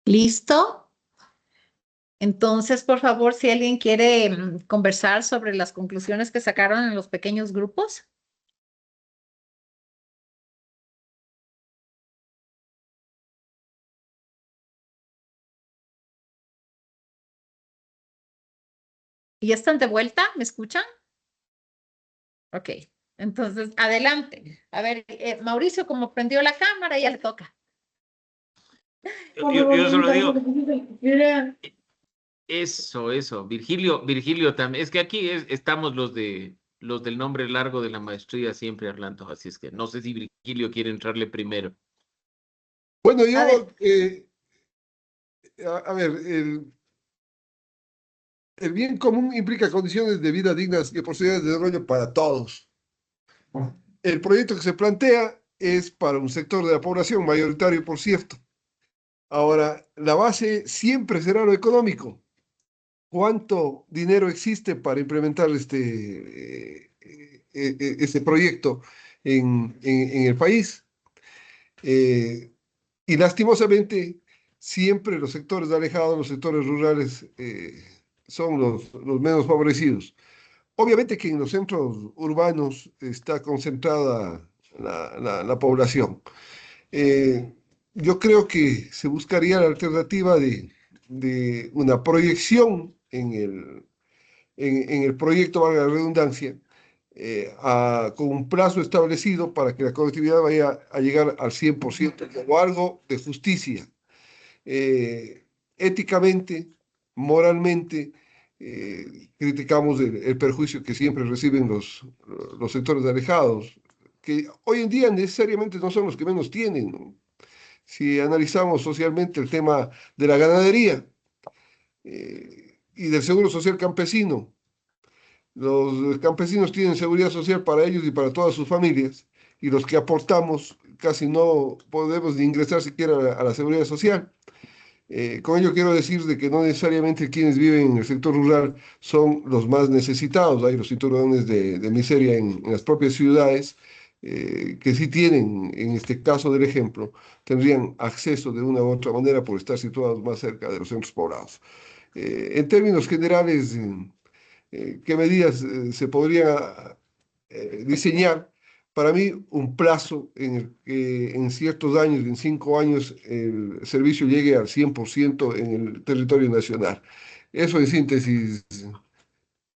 ¿Listo? Entonces, por favor, si alguien quiere conversar sobre las conclusiones que sacaron en los pequeños grupos. ¿Y ya están de vuelta? ¿Me escuchan? Ok, entonces, adelante. A ver, Mauricio, como prendió la cámara, ya le toca. Yo solo digo, eso, Virgilio también. Es que aquí estamos los del nombre largo de la maestría siempre hablando, así es que no sé si Virgilio quiere entrarle primero. Bueno, yo, ver. a ver, el bien común implica condiciones de vida dignas y posibilidades de desarrollo para todos. El proyecto que se plantea es para un sector de la población mayoritario, por cierto. Ahora, la base siempre será lo económico. ¿Cuánto dinero existe para implementar este proyecto en el país? Y lastimosamente, siempre los sectores alejados, los sectores rurales, son los menos favorecidos. Obviamente que en los centros urbanos está concentrada la población. Eh, yo creo que se buscaría la alternativa de una proyección en el proyecto, valga la redundancia, con un plazo establecido para que la colectividad vaya a llegar al 100% o algo de justicia. Éticamente, moralmente, criticamos el perjuicio que siempre reciben los sectores alejados, que hoy en día necesariamente no son los que menos tienen, ¿no? Si analizamos socialmente el tema de la ganadería y del seguro social campesino, los campesinos tienen seguridad social para ellos y para todas sus familias, y los que aportamos casi no podemos ni ingresar siquiera a la seguridad social. Con ello quiero decir de que no necesariamente quienes viven en el sector rural son los más necesitados. Hay los cinturones de miseria en las propias ciudades, que sí tienen, en este caso del ejemplo, tendrían acceso de una u otra manera por estar situados más cerca de los centros poblados. En términos generales, ¿qué medidas se podrían diseñar? Para mí, un plazo en el que en ciertos años, en 5 años, el servicio llegue al 100% en el territorio nacional. Eso en síntesis,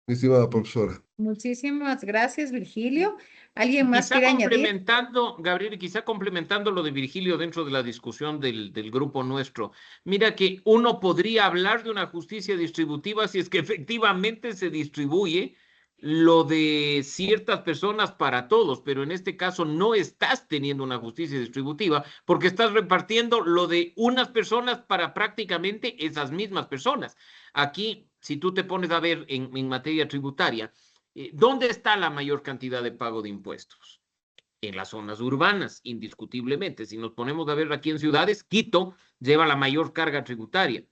mi estimada profesora. Muchísimas gracias, Virgilio. ¿Alguien Y más quizá quiere añadir? complementando, Gabriel, quizá complementando lo de Virgilio dentro de la discusión del grupo nuestro, mira que uno podría hablar de una justicia distributiva si es que efectivamente se distribuye lo de ciertas personas para todos, pero en este caso no estás teniendo una justicia distributiva porque estás repartiendo lo de unas personas para prácticamente esas mismas personas. Aquí, si tú te pones a ver en materia tributaria, ¿dónde está la mayor cantidad de pago de impuestos? En las zonas urbanas, indiscutiblemente. Si nos ponemos a ver aquí en ciudades, Quito lleva la mayor carga tributaria.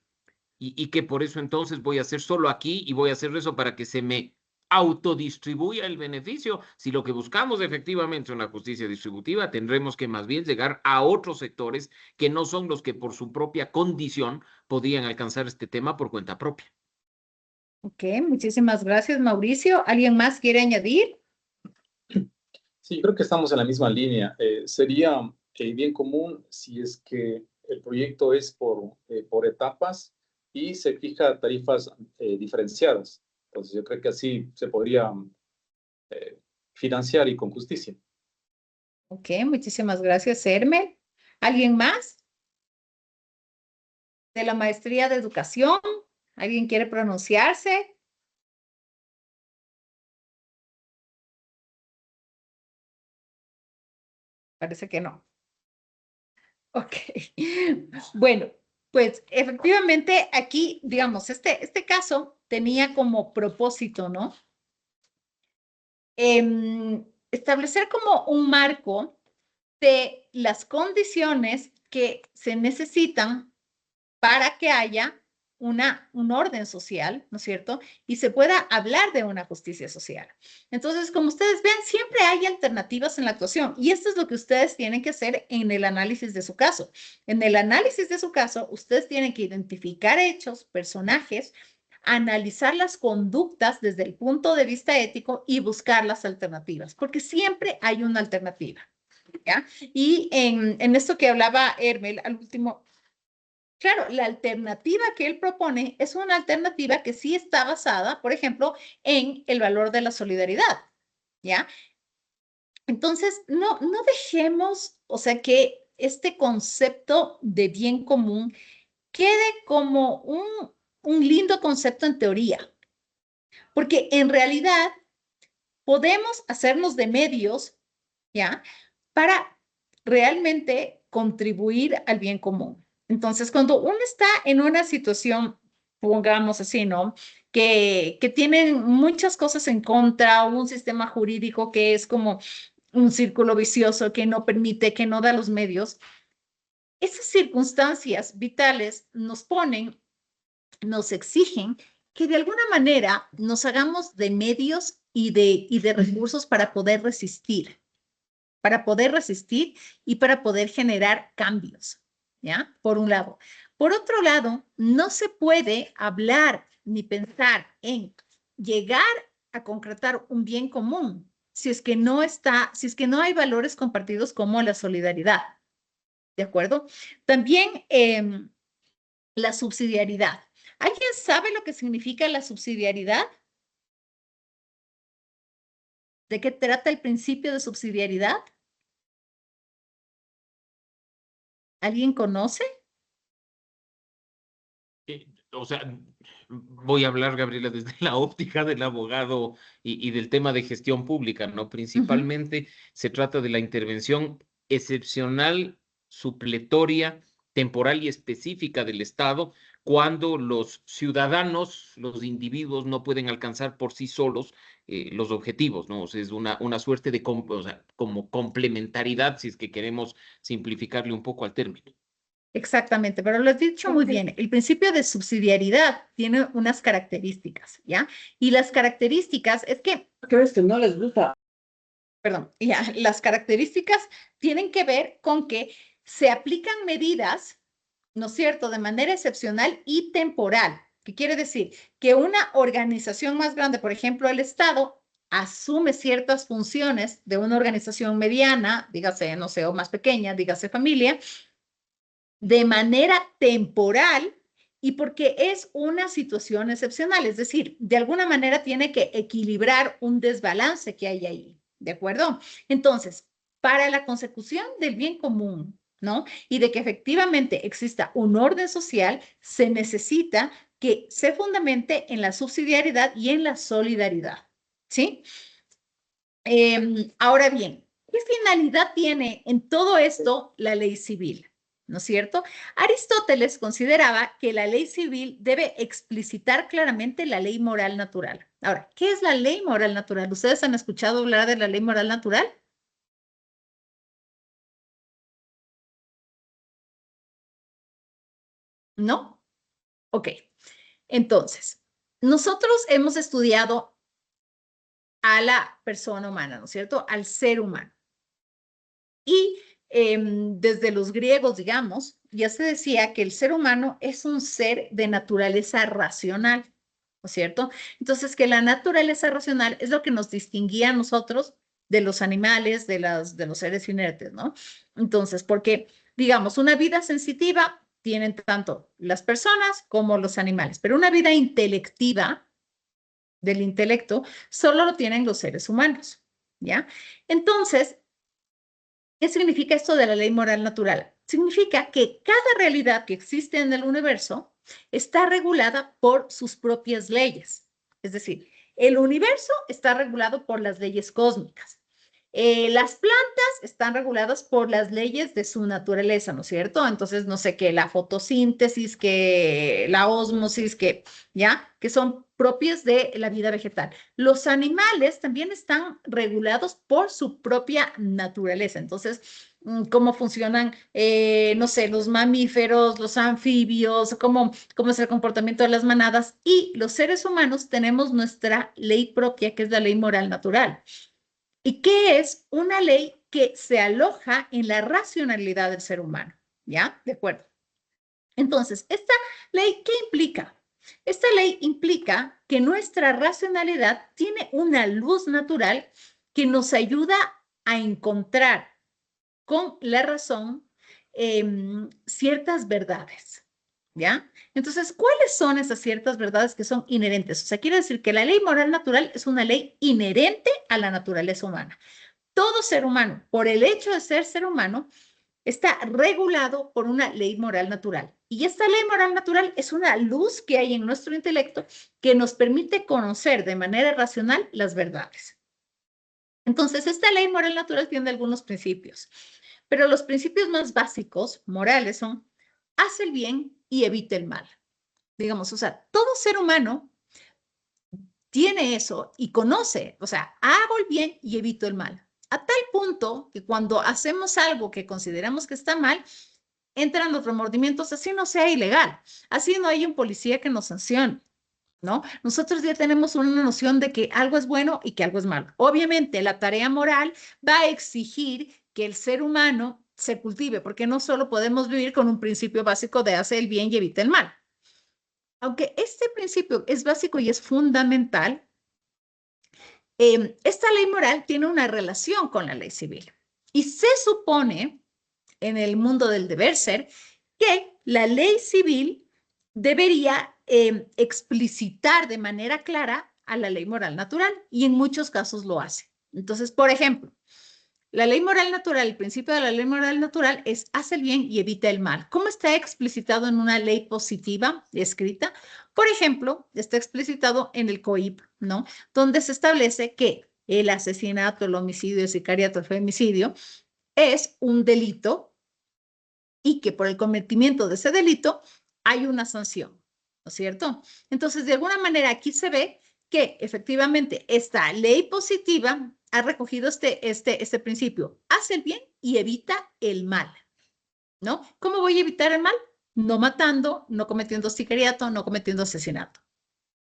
Y que por eso entonces voy a hacer solo aquí y voy a hacer eso para que se me autodistribuya el beneficio. Si lo que buscamos efectivamente es una justicia distributiva, tendremos que más bien llegar a otros sectores que no son los que por su propia condición podrían alcanzar este tema por cuenta propia. Ok, muchísimas gracias, Mauricio. ¿Alguien más quiere añadir? Sí, creo que estamos en la misma línea. Sería bien común si es que el proyecto es por etapas y se fija tarifas diferenciadas. Entonces, yo creo que así se podría financiar y con justicia. Ok, muchísimas gracias, Hermel. ¿Alguien más? ¿De la maestría de educación? ¿Alguien quiere pronunciarse? Parece que no. Ok. Bueno, pues efectivamente aquí, digamos, este caso tenía como propósito, ¿no? Establecer como un marco de las condiciones que se necesitan para que haya un orden social, ¿no es cierto? Y se pueda hablar de una justicia social. Entonces, como ustedes ven, siempre hay alternativas en la actuación y esto es lo que ustedes tienen que hacer en el análisis de su caso. En el análisis de su caso, ustedes tienen que identificar hechos, personajes, analizar las conductas desde el punto de vista ético y buscar las alternativas, porque siempre hay una alternativa, ¿ya? Y en esto que hablaba Hermel al último, claro, la alternativa que él propone es una alternativa que sí está basada, por ejemplo, en el valor de la solidaridad, ¿ya? Entonces, no dejemos, o sea, que este concepto de bien común quede como un lindo concepto en teoría, porque en realidad podemos hacernos de medios, ¿ya? Para realmente contribuir al bien común. Entonces, cuando uno está en una situación, pongamos así, ¿no? Que tienen muchas cosas en contra, un sistema jurídico que es como un círculo vicioso que no permite, que no da los medios, esas circunstancias vitales nos ponen, nos exigen que de alguna manera nos hagamos de medios y de recursos para poder resistir y para poder generar cambios, ¿ya? Por un lado. Por otro lado, no se puede hablar ni pensar en llegar a concretar un bien común si es que no hay valores compartidos como la solidaridad, ¿de acuerdo? También la subsidiariedad. ¿Alguien sabe lo que significa la subsidiariedad? ¿De qué trata el principio de subsidiariedad? ¿Alguien conoce? O sea, voy a hablar, Gabriela, desde la óptica del abogado y del tema de gestión pública, ¿no? Principalmente se trata de la intervención excepcional, supletoria, temporal y específica del Estado cuando los ciudadanos, los individuos no pueden alcanzar por sí solos los objetivos, ¿no? O sea, es una suerte de, o sea, como complementariedad, si es que queremos simplificarle un poco al término. Exactamente, pero lo has dicho muy bien. El principio de subsidiariedad tiene unas características, ¿ya? Y las características es que, ¿Crees que no les gusta? perdón, ya, las características tienen que ver con que se aplican medidas, ¿no es cierto?, de manera excepcional y temporal. ¿Qué quiere decir? Que una organización más grande, por ejemplo, el Estado, asume ciertas funciones de una organización mediana, dígase, no sé, o más pequeña, dígase familia, de manera temporal y porque es una situación excepcional, es decir, de alguna manera tiene que equilibrar un desbalance que hay ahí, ¿de acuerdo? Entonces, para la consecución del bien común, ¿no? Y de que efectivamente exista un orden social, se necesita que se fundamente en la subsidiariedad y en la solidaridad, ¿sí? Ahora bien, ¿qué finalidad tiene en todo esto la ley civil? ¿No es cierto? Aristóteles consideraba que la ley civil debe explicitar claramente la ley moral natural. Ahora, ¿qué es la ley moral natural? ¿Ustedes han escuchado hablar de la ley moral natural? ¿No? Ok. Entonces, nosotros hemos estudiado a la persona humana, ¿no es cierto? Al ser humano. Y desde los griegos, digamos, ya se decía que el ser humano es un ser de naturaleza racional, ¿no es cierto? Entonces, que la naturaleza racional es lo que nos distinguía a nosotros de los animales, de los seres inertes, ¿no? Entonces, porque, digamos, una vida sensitiva tienen tanto las personas como los animales, pero una vida intelectiva, del intelecto, solo lo tienen los seres humanos, ¿ya? Entonces, ¿qué significa esto de la ley moral natural? Significa que cada realidad que existe en el universo está regulada por sus propias leyes. Es decir, el universo está regulado por las leyes cósmicas. Las plantas están reguladas por las leyes de su naturaleza, ¿no es cierto? Entonces, no sé qué, la fotosíntesis, que la ósmosis, que, ¿ya? Que son propias de la vida vegetal. Los animales también están regulados por su propia naturaleza. Entonces, cómo funcionan, no sé, los mamíferos, los anfibios, cómo es el comportamiento de las manadas, y los seres humanos tenemos nuestra ley propia, que es la ley moral natural. ¿Y qué es? Una ley que se aloja en la racionalidad del ser humano, ¿ya? De acuerdo. Entonces, ¿esta ley qué implica? Esta ley implica que nuestra racionalidad tiene una luz natural que nos ayuda a encontrar con la razón ciertas verdades, ¿ya? Entonces, ¿cuáles son esas ciertas verdades que son inherentes? O sea, quiere decir que la ley moral natural es una ley inherente a la naturaleza humana. Todo ser humano, por el hecho de ser humano, está regulado por una ley moral natural. Y esta ley moral natural es una luz que hay en nuestro intelecto que nos permite conocer de manera racional las verdades. Entonces, esta ley moral natural tiene algunos principios, pero los principios más básicos, morales, son: haz el bien y evita el mal. Digamos, o sea, todo ser humano tiene eso y conoce, o sea, hago el bien y evito el mal. A tal punto que cuando hacemos algo que consideramos que está mal, entran los remordimientos, así no sea ilegal, así no hay un policía que nos sancione, ¿no? Nosotros ya tenemos una noción de que algo es bueno y que algo es malo. Obviamente, la tarea moral va a exigir que el ser humano se cultive, porque no solo podemos vivir con un principio básico de hacer el bien y evita el mal. Aunque este principio es básico y es fundamental, esta ley moral tiene una relación con la ley civil. Y se supone, en el mundo del deber ser, que la ley civil debería explicitar de manera clara a la ley moral natural, y en muchos casos lo hace. Entonces, por ejemplo, la ley moral natural, el principio de la ley moral natural es: haz el bien y evita el mal. ¿Cómo está explicitado en una ley positiva escrita? Por ejemplo, está explicitado en el COIP, ¿no? Donde se establece que el asesinato, el homicidio, el sicariato, el femicidio es un delito y que por el cometimiento de ese delito hay una sanción, ¿no es cierto? Entonces, de alguna manera aquí se ve que efectivamente esta ley positiva ha recogido este principio: haz el bien y evita el mal, ¿no? ¿Cómo voy a evitar el mal? No matando, no cometiendo sicariato, no cometiendo asesinato.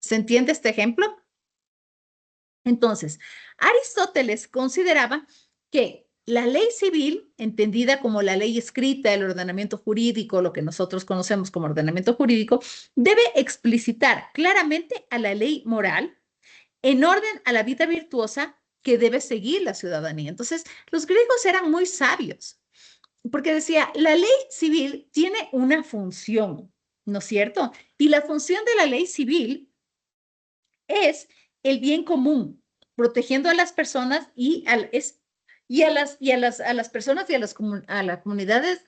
¿Se entiende este ejemplo? Entonces, Aristóteles consideraba que la ley civil, entendida como la ley escrita, el ordenamiento jurídico, lo que nosotros conocemos como ordenamiento jurídico, debe explicitar claramente a la ley moral en orden a la vida virtuosa que debe seguir la ciudadanía. Entonces, los griegos eran muy sabios, porque decía, la ley civil tiene una función, ¿no es cierto? Y la función de la ley civil es el bien común, protegiendo a las personas y a las personas y a las comunidades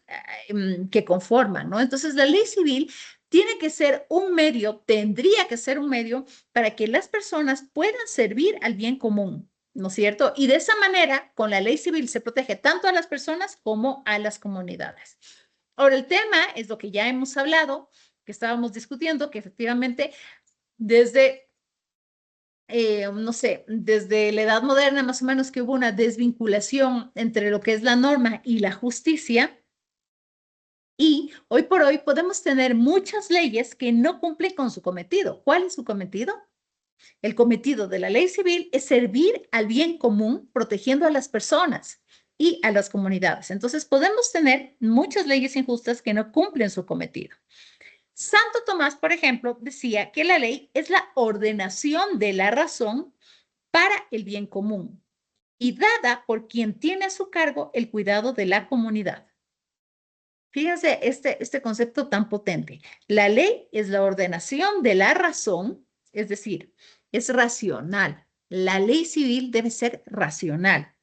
que conforman, ¿no? Entonces, la ley civil tiene que ser un medio, tendría que ser un medio para que las personas puedan servir al bien común, ¿no es cierto? Y de esa manera, con la ley civil se protege tanto a las personas como a las comunidades. Ahora, el tema es lo que ya hemos hablado, que estábamos discutiendo, que efectivamente desde no sé, desde la Edad Moderna más o menos, que hubo una desvinculación entre lo que es la norma y la justicia, y hoy por hoy podemos tener muchas leyes que no cumplen con su cometido. ¿Cuál es su cometido? El cometido de la ley civil es servir al bien común, protegiendo a las personas y a las comunidades. Entonces, podemos tener muchas leyes injustas que no cumplen su cometido. Santo Tomás, por ejemplo, decía que la ley es la ordenación de la razón para el bien común y dada por quien tiene a su cargo el cuidado de la comunidad. Fíjense este concepto tan potente. La ley es la ordenación de la razón, es decir, es racional. La ley civil debe ser racional.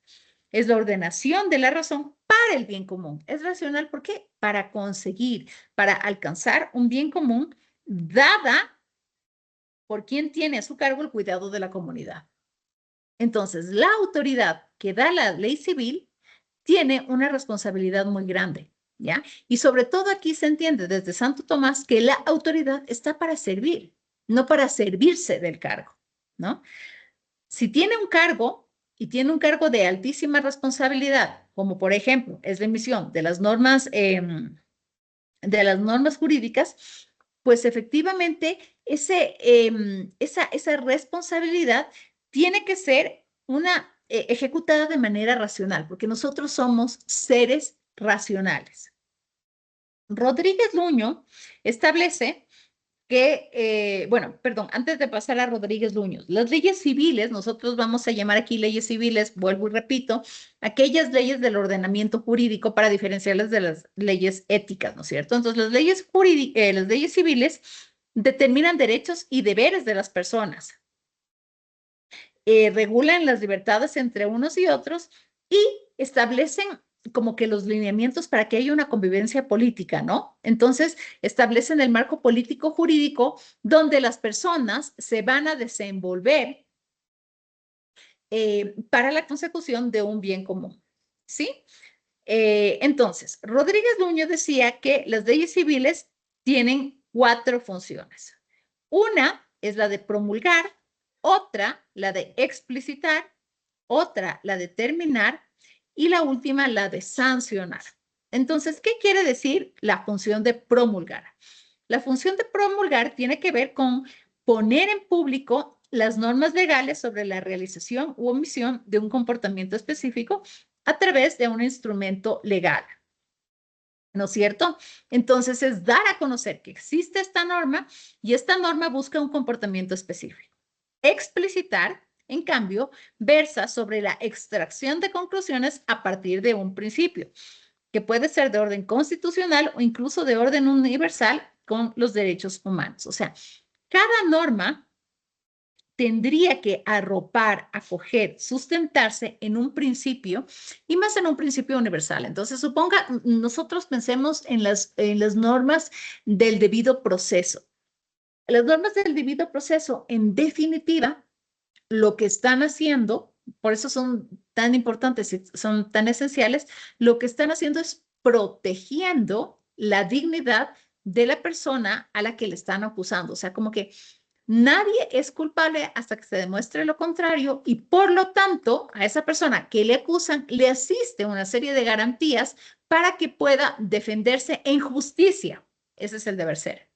Es la ordenación de la razón para el bien común. Es racional, ¿por qué? Para conseguir, para alcanzar un bien común, dada por quien tiene a su cargo el cuidado de la comunidad. Entonces, la autoridad que da la ley civil tiene una responsabilidad muy grande, ¿ya? Y sobre todo aquí se entiende desde Santo Tomás que la autoridad está para servir, no para servirse del cargo, ¿no? Si tiene un cargo y tiene un cargo de altísima responsabilidad, como por ejemplo es la emisión de las normas jurídicas, pues efectivamente esa responsabilidad tiene que ser ejecutada de manera racional, porque nosotros somos seres racionales. Rodríguez Luño establece que, bueno, perdón, antes de pasar a Rodríguez Luño, las leyes civiles, nosotros vamos a llamar aquí leyes civiles, vuelvo y repito, aquellas leyes del ordenamiento jurídico para diferenciarlas de las leyes éticas, ¿no es cierto? Entonces, las leyes civiles determinan derechos y deberes de las personas, regulan las libertades entre unos y otros y establecen como que los lineamientos para que haya una convivencia política, ¿no? Entonces, establecen el marco político jurídico donde las personas se van a desenvolver para la consecución de un bien común, ¿sí? Entonces, Rodríguez Luño decía que las leyes civiles tienen 4 funciones. Una es la de promulgar, otra la de explicitar, otra la de determinar y la última la de sancionar. Entonces, ¿qué quiere decir la función de promulgar? La función de promulgar tiene que ver con poner en público las normas legales sobre la realización u omisión de un comportamiento específico a través de un instrumento legal. ¿No es cierto? Entonces es dar a conocer que existe esta norma y esta norma busca un comportamiento específico. Explicitar, en cambio, versa sobre la extracción de conclusiones a partir de un principio, que puede ser de orden constitucional o incluso de orden universal con los derechos humanos. O sea, cada norma tendría que arropar, acoger, sustentarse en un principio y más en un principio universal. Entonces, nosotros pensemos en las normas del debido proceso. Las normas del debido proceso, en definitiva, lo que están haciendo, por eso son tan importantes y son tan esenciales, lo que están haciendo es protegiendo la dignidad de la persona a la que le están acusando. O sea, como que nadie es culpable hasta que se demuestre lo contrario y por lo tanto a esa persona que le acusan le asiste una serie de garantías para que pueda defenderse en justicia. Ese es el deber ser.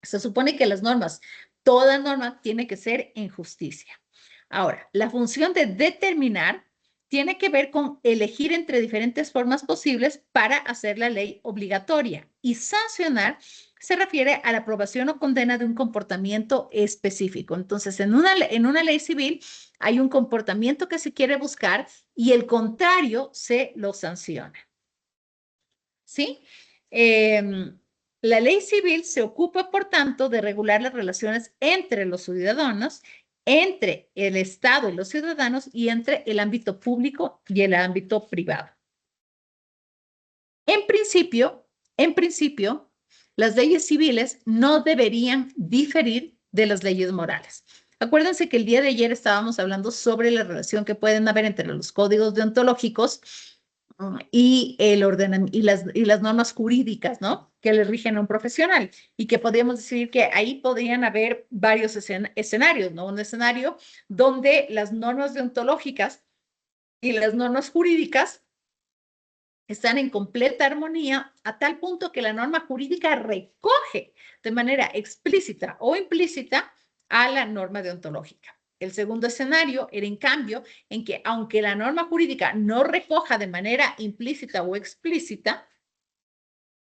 Se supone que las normas, toda norma tiene que ser en justicia. Ahora, la función de determinar tiene que ver con elegir entre diferentes formas posibles para hacer la ley obligatoria y sancionar se refiere a la aprobación o condena de un comportamiento específico. Entonces, en una ley civil hay un comportamiento que se quiere buscar y el contrario se lo sanciona. ¿Sí? La ley civil se ocupa, por tanto, de regular las relaciones entre los ciudadanos, entre el Estado y los ciudadanos y entre el ámbito público y el ámbito privado. En principio, las leyes civiles no deberían diferir de las leyes morales. Acuérdense que el día de ayer estábamos hablando sobre la relación que pueden haber entre los códigos deontológicos y las normas jurídicas, ¿no? Que le rigen a un profesional y que podríamos decir que ahí podrían haber varios escenarios, ¿no? Un escenario donde las normas deontológicas y las normas jurídicas están en completa armonía a tal punto que la norma jurídica recoge de manera explícita o implícita a la norma deontológica. El segundo escenario era, en cambio, en que aunque la norma jurídica no recoja de manera implícita o explícita,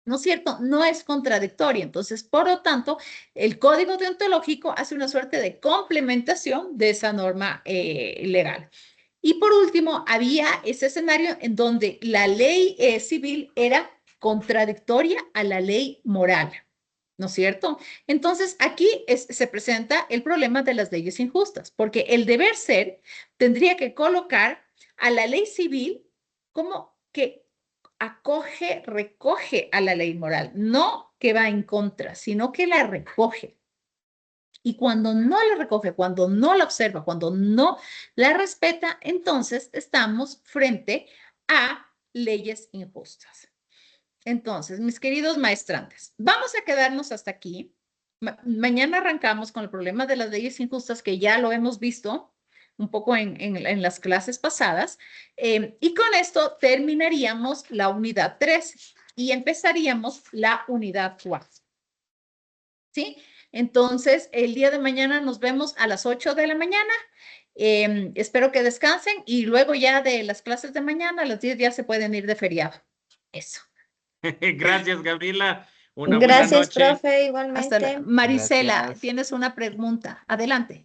¿no es cierto? No es contradictoria. Entonces, por lo tanto, el código deontológico hace una suerte de complementación de esa norma legal. Y por último, había ese escenario en donde la ley civil era contradictoria a la ley moral, ¿no es cierto? Entonces, aquí se presenta el problema de las leyes injustas, porque el deber ser tendría que colocar a la ley civil como que acoge, recoge a la ley moral, no que va en contra, sino que la recoge. Y cuando no la recoge, cuando no la observa, cuando no la respeta, entonces estamos frente a leyes injustas. Entonces, mis queridos maestrantes, vamos a quedarnos hasta aquí. Mañana arrancamos con el problema de las leyes injustas, que ya lo hemos visto, un poco en las clases pasadas. Y con esto terminaríamos la unidad 3 y empezaríamos la unidad 4. ¿Sí? Entonces, el día de mañana nos vemos a las 8 de la mañana. Espero que descansen y luego ya de las clases de mañana, a las 10 ya se pueden ir de feriado. Eso. Gracias, Gabriela. Una buena Gracias, noche. profe, igualmente. Hasta Marisela, Gracias. tienes una pregunta. Adelante.